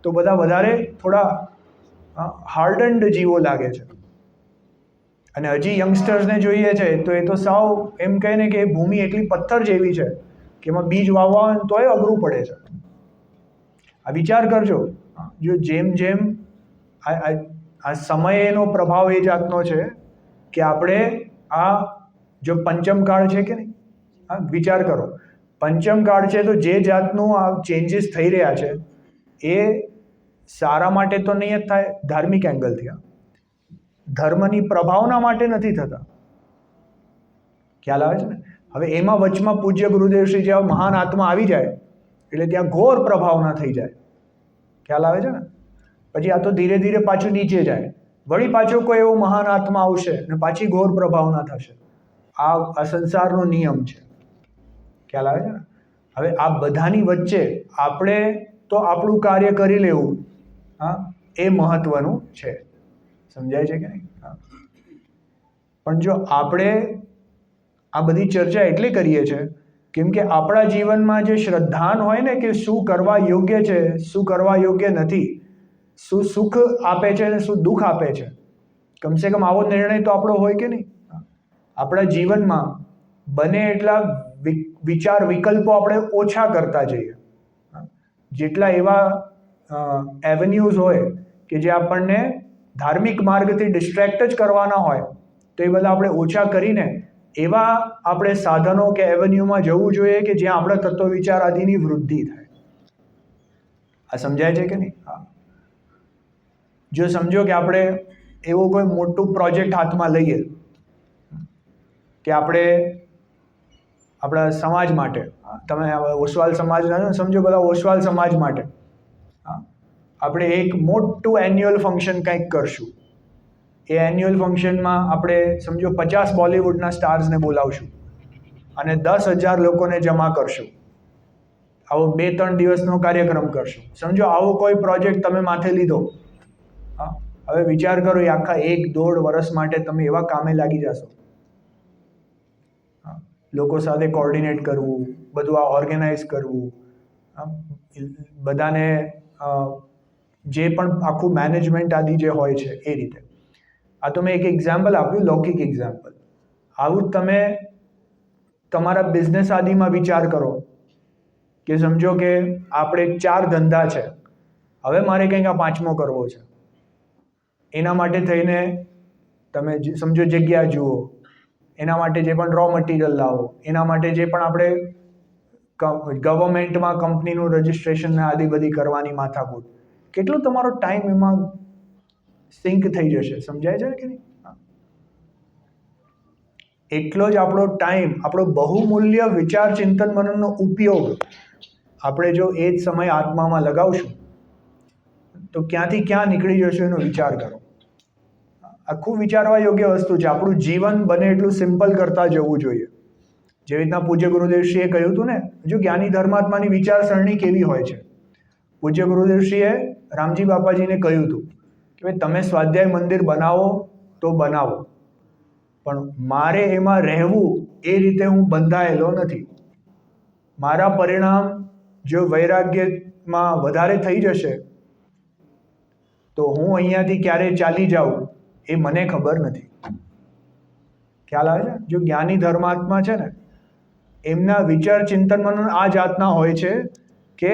તો બધા વધારે થોડા હાર્ડન્ડ જીવો લાગે છે. અને હજી યંગસ્ટર્સને જોઈએ છે તો એ તો સાવ એમ કહે ને કે ભૂમિ એટલી પથ્થર જેવી છે કે એમાં બીજ વાવવા હોય તોય અઘરું પડે છે. આ વિચાર કરજો, જો જેમ આ સમયનો પ્રભાવ એ જાતનો છે કે આપણે આ જો પંચમ કાળ છે કે નહીં, વિચાર કરો, પંચમ કાળ છે તો જે જાતનું આ ચેન્જીસ થઈ રહ્યા છે એ સારા માટે તો નહીં જ થાય ધાર્મિક એંગલથી, ધર્મની પ્રભાવના માટે નથી થતા. ખ્યાલ આવે છે ને? હવે એમાં વચમાં પૂજ્ય ગુરુદેવશ્રી જેવા મહાન આત્મા આવી જાય એટલે ત્યાં ઘોર પ્રભાવના થઈ જાય. ખ્યાલ આવે છે ને? પછી આ તો ધીરે ધીરે પાછું નીચે જાય, વળી પાછો કોઈ એવો મહાન આત્મા આવશે અને પાછી ઘોર પ્રભાવના થશે. આ સંસારનો નિયમ છે. ખ્યાલ આવે છે ને? હવે આ બધાની વચ્ચે આપણે તો આપણું કાર્ય કરી લેવું, એ મહત્વનું છે. સમજાય છે કે નહીં? પણ જો આપણે આ બધી ચર્ચા એટલે કરીએ છીએ કેમ કે આપણા જીવનમાં જે શ્રદ્ધાન હોય ને કે શું કરવા યોગ્ય છે, શું કરવા યોગ્ય નથી, શું સુખ આપે છે અને શું દુઃખ આપે છે, કમસે કમ આવો નિર્ણય તો આપણો હોય કે નહીં? આપણા જીવનમાં બને એટલા વિચાર વિકલ્પો આપણે ઓછા કરતા જઈએ. જેટલા એવા એવન્યુઝ હોય કે જે આપણને ધાર્મિક માર્ગથી ડિસ્ટ્રેક્ટ જ કરવાના હોય તો એ બધા આપણે ઓછા કરીને એવા આપણે સાધનો કે એવન્યુમાં જવું જોઈએ કે જ્યાં આપણા તત્વ વિચાર આદિની વૃદ્ધિ થાય. આ સમજાય છે કે નહીં? જો સમજો કે આપણે એવો કોઈ મોટું પ્રોજેક્ટ હાથમાં લઈએ કે આપણે આપણા સમાજ માટે, તમે ઓસવાલ સમાજના સમજો, બધા ઓસવાલ સમાજ માટે આપણે એક મોટું એન્યુઅલ ફંક્શન કંઈક કરશું. એ એન્યુઅલ ફંક્શનમાં આપણે સમજો 50 બોલિવૂડના સ્ટાર્સને બોલાવશું અને 10,000 લોકોને જમા કરશું. આવો 2-3 દિવસનો કાર્યક્રમ કરશું. સમજો આવો કોઈ પ્રોજેક્ટ તમે માથે લીધો. હવે વિચાર કરો, એ આખા 1-1.5 વર્ષ માટે તમે એવા કામે લાગી જશો. લોકો સાથે કોર્ડિનેટ કરવું, બધું આ ઓર્ગેનાઇઝ કરવું, બધાને જે પણ આખું મેનેજમેન્ટ આદિ જે હોય છે એ રીતે. આ તો મેં એક એક્ઝામ્પલ આપ્યું, લૌકિક એક્ઝામ્પલ. આવું તમે તમારા બિઝનેસ આદિમાં વિચાર કરો કે સમજો કે આપણે 4 ધંધા છે, હવે મારે કંઈક આ 5મો કરવો છે. એના માટે થઈને તમે સમજો જગ્યા જુઓ, એના માટે જે પણ રો મટીરિયલ લાવો, એના માટે જે પણ આપણે ગવર્મેન્ટમાં કંપનીનું રજિસ્ટ્રેશન આદિ બધી કરવાની માથાકૂટ, કેટલો તમારો ટાઈમ એમાં સિંક થઈ જશે. સમજાય છે કે નહીં? એટલો જ આપણો ટાઈમ, આપણો બહુમૂલ્ય વિચાર ચિંતન મનનનો ઉપયોગ આપણે જો એ જ સમય આત્મામાં લગાવશું તો ક્યાંથી ક્યાં નીકળી જશે એનો વિચાર કરો. આખું વિચારવા યોગ્ય વસ્તુ છે. આપણું જીવન બને એટલું સિમ્પલ કરતા જવું જોઈએ. જેવી રીતના પૂજ્ય ગુરુદેવશ્રીએ કહ્યું હતું ને, જો જ્ઞાની ધર્માત્માની વિચારસરણી કેવી હોય છે. પૂજ્ય ગુરુદેવશ્રીએ રામજી બાપાજીને કહ્યું હતું કે ભાઈ તમે સ્વાધ્યાય મંદિર બનાવો તો બનાવો, પણ મારે એમાં રહેવું એ રીતે હું બંધાયેલો નથી. મારા પરિણામ જો વૈરાગ્યમાં વધારે થઈ જશે તો હું અહીંયાથી ક્યારે ચાલી જાઉં એ મને ખબર નથી. ખ્યાલ આવે છે? જો જ્ઞાની ધર્માત્મા છે ને, એમના વિચાર ચિંતન મનન આ જાતના હોય છે કે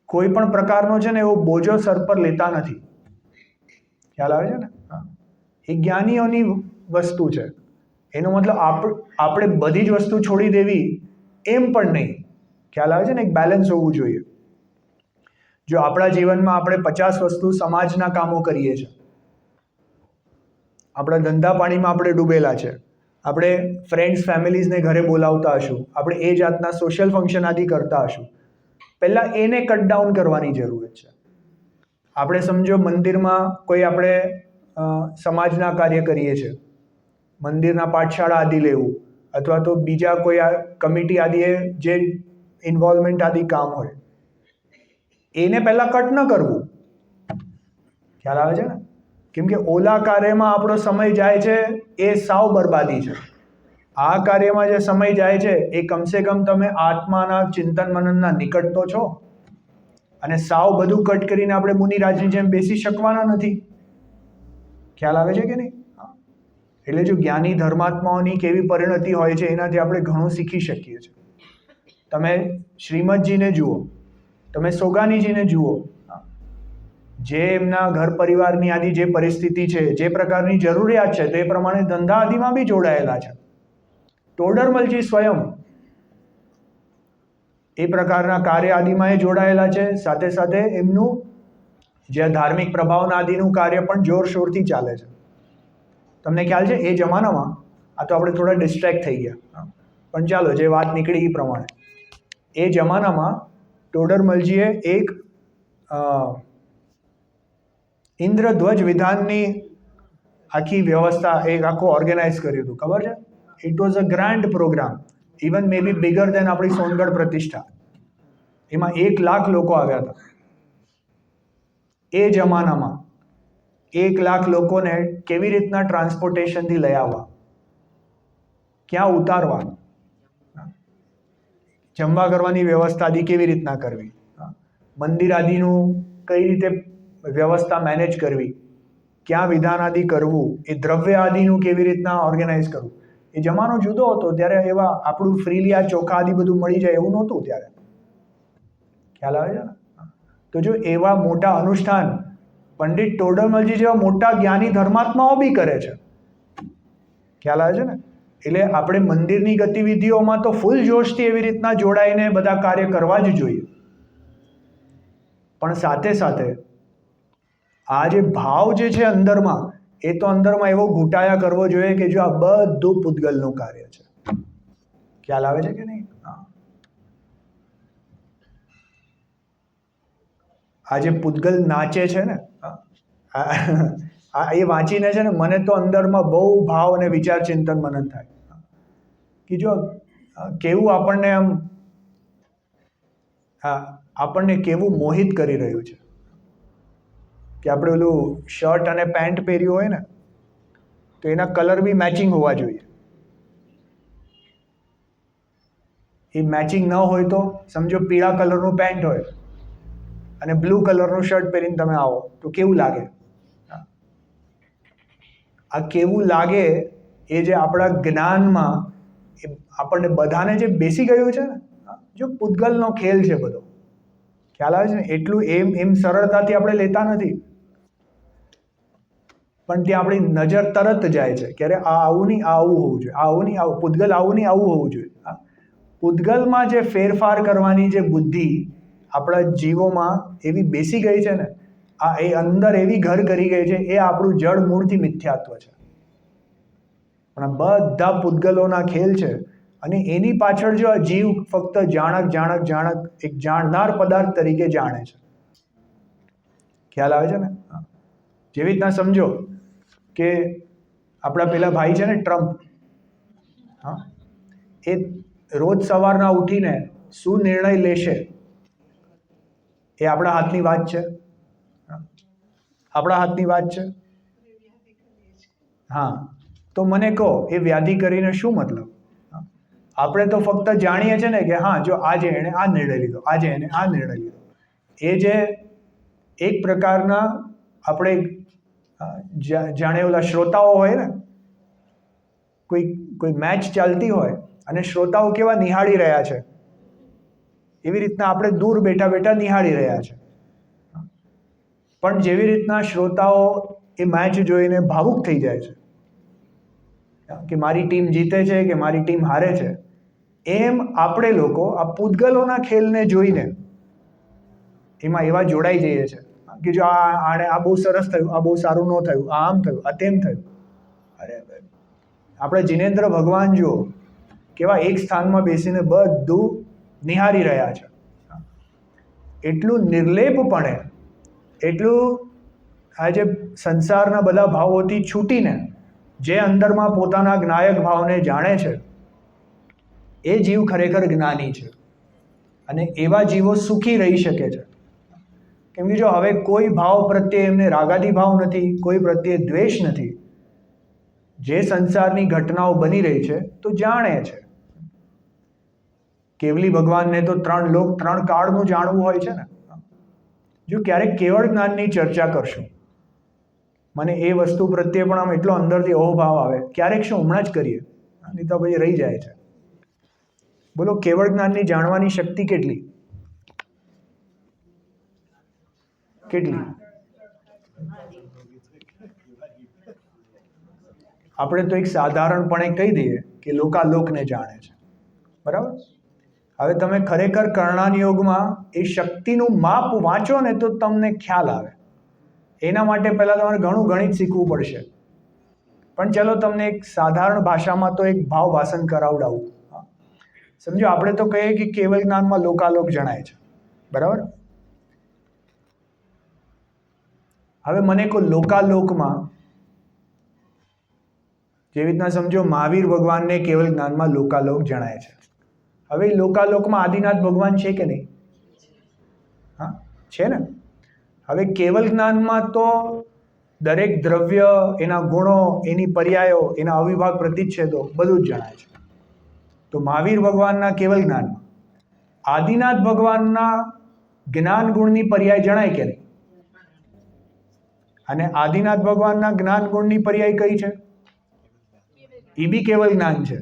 કોઈ પણ પ્રકારનો છે ને એવો બોજો સર પર લેતા નથી. ખ્યાલ આવે છે ને? એ જ્ઞાનીઓની વસ્તુ છે. એનો મતલબ આપણે બધી જ વસ્તુ છોડી દેવી એમ પણ નહીં. ખ્યાલ આવે છે ને? એક બેલેન્સ હોવું જોઈએ. જો આપણા જીવનમાં આપણે 50 વસ્તુ સમાજના કામો કરીએ છીએ, આપણા ધંધા પાણીમાં આપણે ડૂબેલા છે, આપણે ફ્રેન્ડ્સ ફેમિલીઝને ઘરે બોલાવતા હશું, આપણે એ જાતના સોશિયલ ફંક્શન આદિ કરતા હશું, પહેલાં એને કટ ડાઉન કરવાની જરૂરત છે. આપણે સમજો મંદિરમાં કોઈ આપણે સમાજના કાર્ય કરીએ છીએ, મંદિરના પાઠશાળા આદિ લેવું, અથવા તો બીજા કોઈ આ કમિટી આદિએ જે ઇન્વોલ્વમેન્ટ આદિ કામ હોય એને પહેલાં કટ ન કરવું. ખ્યાલ આવે છે ને? કેમ કે ઓલા કાર્યમાં આપણો સમય જાય છે એ સાવ બરબાદી છે. આ કાર્યમાં જે સમય જાય છે એ કમસે કમ તમે આત્માના ચિંતન મનનના નિકટ તો છો, અને સાવ બધું કટ કરીને આપણે મુનિરાજની જેમ બેસી શકવાના નથી. ખ્યાલ આવે છે કે નહીં? એટલે જો જ્ઞાની ધર્માત્માઓની કેવી પરિણતિ હોય છે એનાથી આપણે ઘણું શીખી શકીએ છીએ. તમે શ્રીમદજીને જુઓ, તમે સોગાનીજીને જુઓ, જે એમના ઘર પરિવારની આદિ જે પરિસ્થિતિ છે, જે પ્રકારની જરૂરિયાત છે, તે પ્રમાણે ધંધા આદિમાં બી જોડાયેલા છે. ટોડરમલજી સ્વયં એ પ્રકારના કાર્ય આદિમાં એ જોડાયેલા છે. સાથે સાથે એમનું જે ધાર્મિક પ્રભાવના આદિનું કાર્ય પણ જોરશોરથી ચાલે છે. તમને ખ્યાલ છે એ જમાનામાં, આ તો આપણે થોડા ડિસ્ટ્રેક્ટ થઈ ગયા, પણ ચાલો જે વાત નીકળી એ પ્રમાણે, એ જમાનામાં ટોડરમલજીએ એક ઇન્દ્રધ્વજ વિધાનની આખી વ્યવસ્થા, એક આખું ઓર્ગેનાઇઝ કર્યું હતું. ખબર છે? It was a grand program, even may be bigger than આપણી સોનગઢ પ્રતિષ્ઠા. એમાં 1,00,000 લોકો આવ્યા હતા. એ જમાનામાં 1,00,000 લોકોને કેવી રીતના ટ્રાન્સપોર્ટેશનથી લઈ આવવા, ક્યાં ઉતારવા, જમવા કરવાની વ્યવસ્થા આદિ કેવી રીતના કરવી, મંદિર આદિનું કઈ રીતે વ્યવસ્થા મેનેજ કરવી, ક્યાં વિધાન આદિ કરવું, એ દ્રવ્ય આદિનું કેવી રીતના ઓર્ગેનાઇઝ કરવું. એ જમાનો જુદો હતો. ત્યારે એવા આપણું ફ્રીલી આ ચોખા આદિ બધું મળી જાય એવું નહોતું ત્યારે. ખ્યાલ આવે છે ને? તો જો એવા મોટા અનુષ્ઠાન પંડિત ટોડરમલજી જેવા મોટા જ્ઞાની ધર્માત્માઓ બી કરે છે. ખ્યાલ આવે છે ને? એટલે આપણે મંદિરની ગતિવિધિઓમાં તો ફૂલ જોશથી એવી રીતના જોડાઈને બધા કાર્ય કરવા જ જોઈએ. પણ સાથે સાથે આ જે ભાવ જે છે અંદરમાં, એ તો અંદરમાં એવો ઘૂંટાયા કરવો જોઈએ કે જો આ બધું પૂતગલનું કાર્ય છે. ખ્યાલ આવે છે કે નહીં? આ જે પૂતગલ નાચે છે ને, એ વાંચીને છે ને મને તો અંદરમાં બહુ ભાવ અને વિચાર ચિંતન મનન થાય કે જો કેવું આપણને આમ આપણને કેવું મોહિત કરી રહ્યું છે કે આપણે ઓલું શર્ટ અને પેન્ટ પહેર્યું હોય ને તો એના કલર બી મેચિંગ હોવા જોઈએ. એ મેચિંગ ન હોય તો સમજો પીળા કલરનું પેન્ટ હોય અને બ્લુ કલરનું શર્ટ પહેરીને તમે આવો તો કેવું લાગે? આ કેવું લાગે એ જે આપણા જ્ઞાનમાં આપણને બધાને જે બેસી ગયું છે ને, જો પૂતગલનો ખેલ છે બધો. ખ્યાલ આવે છે ને? એટલું એમ સરળતાથી આપણે લેતા નથી, પણ ત્યાં આપણી નજર તરત જાય છે કે અરે આ આવું નહીં, આ આવું હોવું જોઈએ, આ આવું નહીં, આવું પૂતગલ આવું નહીં, આવું હોવું જોઈએ. પૂતગલમાં જે ફેરફાર કરવાની જે બુદ્ધિ આપણા જીવોમાં એવી બેસી ગઈ છે ને, એ અંદર એવી ઘર કરી ગઈ છે, એ આપણું જડ મૂળથી મિથ્યાત્વ છે. પણ બધા પૂતગલોના ખેલ છે અને એની પાછળ જો આ જીવ ફક્ત જાણક એક જાણનાર પદાર્થ તરીકે જાણે છે. ખ્યાલ આવે છે ને? જેવી રીતના સમજો કે આપણા પેલા ભાઈ છે ને ટ્રમ્પ, એ રોજ સવારના ઉઠીને શું નિર્ણય લેશે એ આપણા હાથની વાત છે. આપણા હાથની વાત છે. હા, તો મને કહો એ વ્યાધિ કરીને શું મતલબ? આપણે તો ફક્ત જાણીએ છીએ ને કે હા જો આજે એણે આ નિર્ણય લીધો, આજે એને આ નિર્ણય લીધો. એ જે એક પ્રકારના આપણે જાણે ઓલા શ્રોતાઓ હોય ને, કોઈ મેચ ચાલતી હોય અને શ્રોતાઓ કેવા નિહાળી રહ્યા છે, એવી રીતના આપણે દૂર બેઠા બેઠા નિહાળી રહ્યા છે. પણ જેવી રીતના શ્રોતાઓ એ મેચ જોઈને ભાવુક થઈ જાય છે કે મારી ટીમ જીતે છે કે મારી ટીમ હારે છે, એમ આપણે લોકો આ પૂતગલોના ખેલને જોઈને એમાં એવા જોડાઈ જઈએ છે કે જો આ બહુ સરસ થયું, આ બહુ સારું ન થયું, આ આમ થયું, આ તેમ થયું. અરે આપણે જિનેન્દ્ર ભગવાન જુઓ કેવા એક સ્થાનમાં બેસીને બધું નિહાળી રહ્યા છે. એટલું નિર્લેપપણે, એટલું આજે સંસારના બધા ભાવોથી છૂટીને જે અંદરમાં પોતાના જ્ઞાયક ભાવને જાણે છે, એ જીવ ખરેખર જ્ઞાની છે. અને એવા જીવો સુખી રહી શકે છે. કેમ કે જો હવે કોઈ ભાવ પ્રત્યે એમને રાગાદી ભાવ નથી, કોઈ પ્રત્યે દ્વેષ નથી. જે સંસારની ઘટનાઓ બની રહી છે તો જાણે છે. કેવલી ભગવાનને તો 3 લોક 3 કાળનું જાણવું હોય છે ને. જો ક્યારેક કેવળ જ્ઞાનની ચર્ચા કરશું, મને એ વસ્તુ પ્રત્યે પણ આમ એટલો અંદરથી અહોભાવ આવે, ક્યારેક શું હમણાં જ કરીએ, નહીં તો પછી રહી જાય છે. બોલો કેવળ જ્ઞાનની જાણવાની શક્તિ કેટલી? કેટલી? આપણે તો એક સાધારણપણે કહી દઈએ કે લોકાલોકને જાણે છે, બરાબર. હવે તમે ખરેખર કર્ણાન યોગમાં એ શક્તિનું માપ વાંચો ને તો તમને ખ્યાલ આવે. એના માટે પહેલાં તમારે ઘણું ગણિત શીખવું પડશે. પણ ચલો તમને એક સાધારણ ભાષામાં તો એક ભાવ ભાષણ કરાવડાવું. સમજો આપણે તો કહીએ કે કેવલ જ્ઞાનમાં લોકાલોક જણાય છે, બરાબર. હવે મને કોઈ લોકાલોકમાં જેવી રીતના સમજો મહાવીર ભગવાનને કેવલ જ્ઞાનમાં લોકાલોક જણાય છે. હવે લોકાલોકમાં આદિનાથ ભગવાન છે કે નહીં? હા, છે ને. હવે કેવલ જ્ઞાનમાં તો દરેક દ્રવ્ય, એના ગુણો, એની પર્યાયો, એના અવિભાગ પ્રતિચ્છેદો બધું જ જણાય છે. તો મહાવીર ભગવાનના કેવલ જ્ઞાનમાં આદિનાથ ભગવાનના જ્ઞાન ગુણની પર્યાય જણાય કે નહીં? અને આદિનાથ ભગવાનના જ્ઞાન ગુણની પર્યાય કઈ છે? એ બી કેવલ જ્ઞાન છે.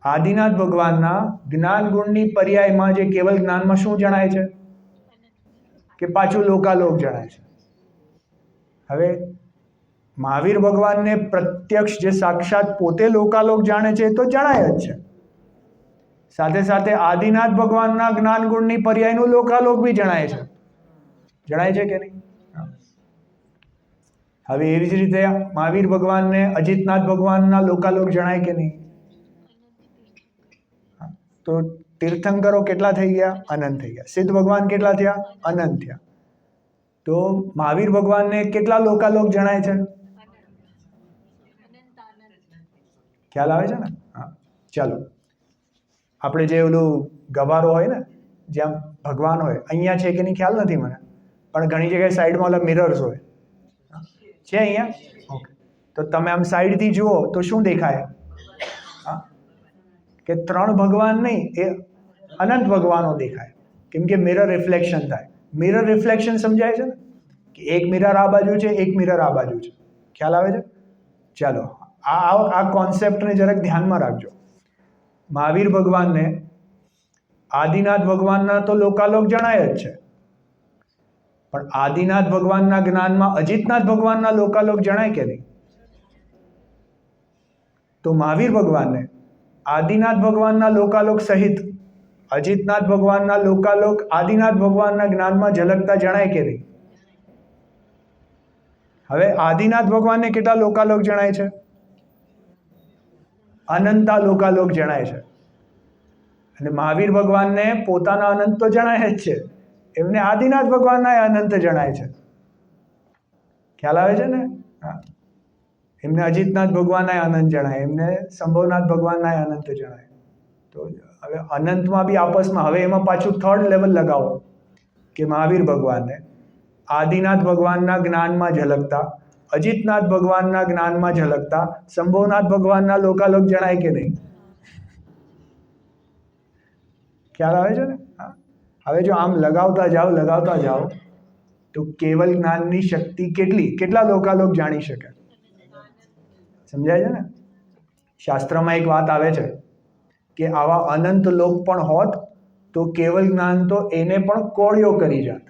આદિનાથ ભગવાનના જ્ઞાન ગુણની પર્યાયમાં જે કેવલ જ્ઞાનમાં શું જણાય છે? કે પાછું લોકાલોક જણાય છે. હવે મહાવીર ભગવાનને પ્રત્યક્ષ જે સાક્ષાત પોતે લોકાલોક જાણે છે તો જણાય જ છે. સાથે સાથે આદિનાથ ભગવાનના જ્ઞાન ગુણની પર્યાયનું લોકાલોક બી જણાય છે. જણાય છે કે નહીં? હવે એવી જ રીતે મહાવીર ભગવાનને અજિતનાથ ભગવાનના લોકાલોક જણાય કે નહીં? તો તીર્થંકરો કેટલા થઈ ગયા? અનંત થઈ ગયા. સિદ્ધ ભગવાન કેટલા થયા? અનંત થયા. તો મહાવીર ભગવાનને કેટલા લોકાલોક જણાય છે? ખ્યાલ આવે છે ને? હા, ચાલો. આપણે જે ઓલું ગવારો હોય ને, જ્યાં ભગવાન હોય, અહીંયા છે કે નહીં ખ્યાલ નથી મને, પણ ઘણી જગ્યાએ સાઈડમાં ઓલા મિરર્સ હોય છે અહીંયા. ઓકે, તો તમે આમ સાઈડથી જુઓ તો શું દેખાય? હા, કે ત્રણ ભગવાન નહીં, એ અનંત ભગવાનો દેખાય. કેમ કે મિરર રિફ્લેક્શન થાય. મિરર રિફ્લેક્શન સમજાય છે ને, કે એક મિરર આ બાજુ છે, એક મિરર આ બાજુ છે. ખ્યાલ આવે છે? ચાલો, આ કોન્સેપ્ટને જરાક ધ્યાનમાં રાખજો. મહાવીર ભગવાનને આદિનાથ ભગવાનના તો લોકાલોક જણાય જ છે, પણ આદિનાથ ભગવાનના જ્ઞાનમાં અજિતનાથ ભગવાનના લોકાલોક જણાય કે નહીં? તો મહાવીર ભગવાનને આદિનાથ ભગવાનના લોકાલોક સહિત અજિતનાથ ભગવાનના લોકાલોક આદિનાથ ભગવાનના જ્ઞાનમાં ઝલકતા જણાય કે નહીં? હવે આદિનાથ ભગવાનને કેટલા લોકાલોક જણાય છે? અનંતા લોકાલોક જણાય છે. અને મહાવીર ભગવાનને પોતાના અનંત તો જણાય જ છે, એમને આદિનાથ ભગવાનના અનંત જણાય છે. ખ્યાલ આવે છે ને? હા, એમને અજિતનાથ ભગવાનના અનંત જણાય, એમને સંભવનાથ ભગવાનના અનંત જણાય. તો હવે અનંતમાં બી આપસમાં, હવે એમાં પાછું થર્ડ લેવલ લગાવો કે મહાવીર ભગવાનને આદિનાથ ભગવાનના જ્ઞાનમાં ઝલકતા, અજિતનાથ ભગવાનના જ્ઞાનમાં ઝલકતા સંભવનાથ ભગવાનના લોકાલોક જણાય કે નહીં? ખ્યાલ આવે છે ને? હા. હવે જો આમ લગાવતા જાઓ તો કેવલ જ્ઞાનની શક્તિ કેટલા લોકાલોક જાણી શકે? સમજાય છે ને? શાસ્ત્રમાં એક વાત આવે છે કે આવા અનંત લોક પણ હોત તો કેવલ જ્ઞાન તો એને પણ કોળિયો કરી જાત.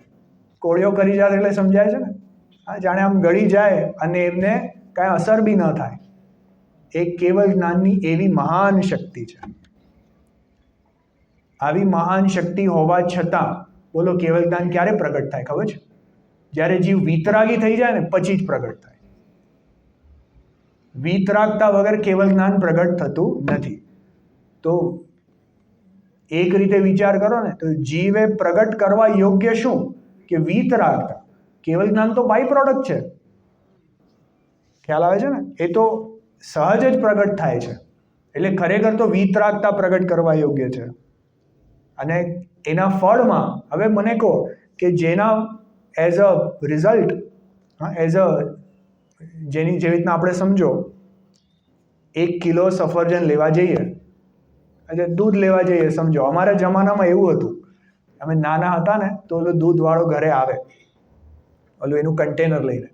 કોળિયો કરી જાત એટલે સમજાય છે ને? હા, જાણે આમ ગળી જાય અને એમને કાંઈ અસર બી ન થાય. એ કેવલ જ્ઞાનની એવી મહાન શક્તિ છે. આવી મહાન શક્તિ હોવા છતાં બોલો કેવલ જ્ઞાન ક્યારે પ્રગટ થાય ખબર છે? જ્યારે જીવ વિતરાગી થઈ જાય ને પછી જ પ્રગટ થાય. વિતરાગતા વગર કેવલ જ્ઞાન પ્રગટ થતું નથી. તો એક રીતે વિચાર કરો ને તો જીવે પ્રગટ કરવા યોગ્ય શું? કે વિતરાગતા. કેવલ જ્ઞાન તો બાય પ્રોડક્ટ છે. ખ્યાલ આવે છે ને? એ તો સહજ જ પ્રગટ થાય છે. એટલે ખરેખર તો વિતરાગતા પ્રગટ કરવા યોગ્ય છે. અને એના ફળમાં હવે મને કહો કે જેના એઝ અ રિઝલ્ટ, જેવી રીતના આપણે સમજો 1 કિલો સફરજન લેવા જઈએ, એટલે દૂધ લેવા જઈએ. સમજો અમારા જમાનામાં એવું હતું, અમે નાના હતા ને તો ઓલું દૂધવાળો ઘરે આવે, ઓલું એનું કન્ટેનર લઈને,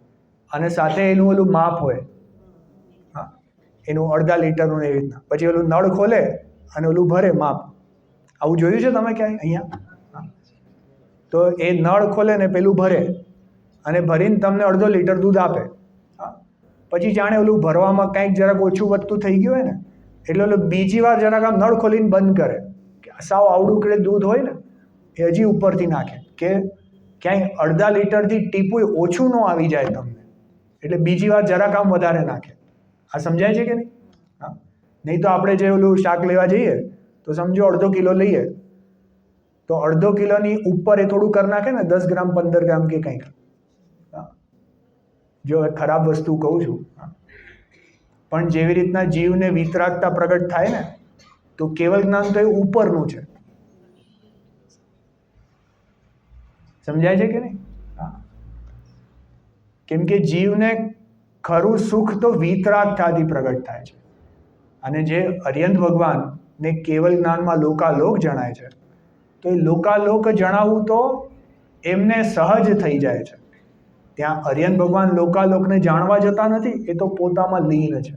અને સાથે એનું ઓલું માપ હોય, હા, એનું અડધા લીટરનું એવી રીતના. પછી ઓલું નળ ખોલે અને ઓલું ભરે માપ. આવું જોયું છે તમે ક્યાંય અહીંયા? તો એ નળ ખોલે ને પેલું ભરે અને ભરીને તમને અડધો લીટર દૂધ આપે. પછી જાણે ઓલું ભરવામાં કંઈક જરાક ઓછું વધતું થઈ ગયું હોય ને એટલે ઓલું બીજી વાર જરાક આમ નળ ખોલીને બંધ કરે કે સાવ આવડું કે દૂધ હોય ને એ હજી ઉપરથી નાખે કે ક્યાંય અડધા લીટરથી ટીપું ઓછું ન આવી જાય તમને, એટલે બીજી વાર જરાક આમ વધારે નાખે. આ સમજાય છે કે નહીં? હા. નહીં તો આપણે જે ઓલું શાક લેવા જઈએ તો સમજો અડધો કિલો લઈએ તો અડધો કિલોની ઉપર એ થોડું કરી નાખે ને 10 ગ્રામ 15 ગ્રામ કે કંઈક. જો ખરાબ વસ્તુ કહું છું, પણ જેવી રીતના જીવને વિતરાગતા પ્રગટ થાય ને તો કેવલ જ્ઞાન તો એ ઉપરનું છે. સમજાય છે કે નહીં? કેમ કે જીવને ખરું સુખ તો વિતરાગતાથી પ્રગટ થાય છે, અને જે અર્યંત ભગવાન ને કેવલ જ્ઞાનમાં લોકાલોક જણાય છે તો એ લોકાલોક જણાવવું તો એમને સહજ થઈ જાય છે. ત્યાં અર્યંત ભગવાન લોકાલોકને જાણવા જતા નથી, એ તો પોતામાં લીન છે.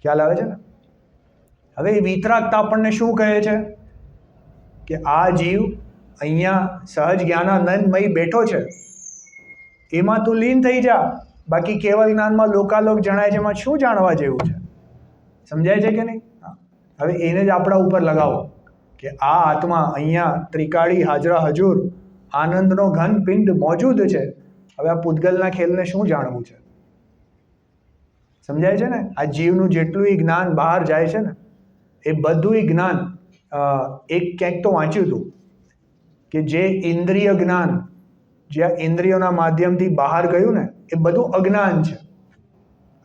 ખ્યાલ આવે છે ને? હવે એ વિતરાગતા આપણને શું કહે છે કે આ જીવ અહીંયા સહજ જ્ઞાનાનંદમય બેઠો છે, એમાં તું લીન થઈ જા, બાકી કેવલ જ્ઞાનમાં લોકાલોક જણાય છે એમાં શું જાણવા જેવું છે? સમજાય છે કે નહીં? હવે એને જ આપણા ઉપર લગાવો કે આ આત્મા અહીંયા ત્રિકાળી હાજરા હજુર આનંદનો ઘન પિંડ મોજૂદ છે. હવે આ પૂતગલના ખેલને શું જાણવું છે? સમજાય છે ને? આ જીવનું જેટલું જ્ઞાન બહાર જાય છે ને એ બધું જ્ઞાન એક ક્યાંક તો વાંચ્યું હતું કે જે ઇન્દ્રિય જ્ઞાન જે ઇન્દ્રિયોના માધ્યમથી બહાર ગયું ને એ બધું અજ્ઞાન છે.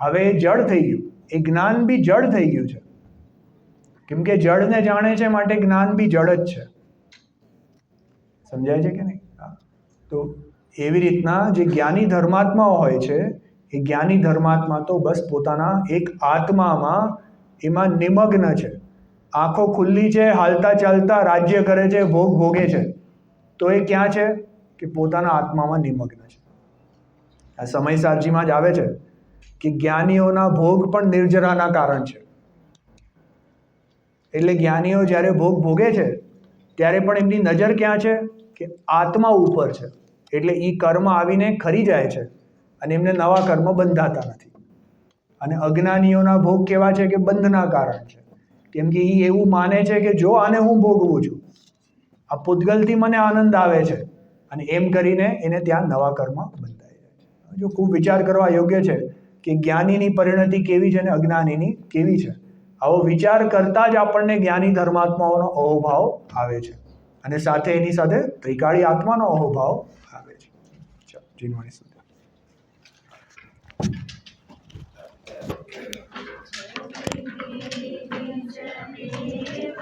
હવે એ જડ થઈ ગયું, એ જ્ઞાન બી જડ થઈ ગયું છે. કેમ કે જડને જાણે છે માટે જ્ઞાન બી જડ જ છે. સમજાય છે કે નહીં? તો એવી રીતના જે જ્ઞાની ધર્માત્માઓ હોય છે એ જ્ઞાની ધર્માત્મા તો બસ પોતાના એક આત્મામાં એમાં નિમગ્ન છે. આંખો ખુલ્લી છે, હાલતા ચાલતા રાજ્ય કરે છે, ભોગ ભોગે છે, તો એ ક્યાં છે કે પોતાના આત્મામાં નિમગ્ન છે. આ સમય સારજીમાં જ આવે છે કે જ્ઞાનીઓના ભોગ પણ નિર્જરાના કારણ છે. એટલે જ્ઞાનીઓ જ્યારે ભોગ ભોગે છે ત્યારે પણ એમની નજર ક્યાં છે કે આત્મા ઉપર છે. એટલે એ કર્મ આવીને ખરી જાય છે અને એમને નવા કર્મ બંધાતા નથી. અને અજ્ઞાનીઓના ભોગ કેવા છે કે બંધના કારણ છે. કેમ કે એ એવું માને છે કે જો આને હું ભોગવું છું, આ પૂતગલથી મને આનંદ આવે છે, અને એમ કરીને એને ત્યાં નવા કર્મ બંધાઈ જાય છે. જો ખૂબ વિચાર કરવા યોગ્ય છે કે જ્ઞાનીની પરિણતિ કેવી છે અને અજ્ઞાનીની કેવી છે. આવો વિચાર કરતા જ આપણને જ્ઞાની ધર્માત્માઓનો અહોભાવ આવે છે, અને સાથે એની સાથે ત્રિકાળી આત્માનો અહોભાવ આવે છે. ચાલો, જીનવાણી સુધી.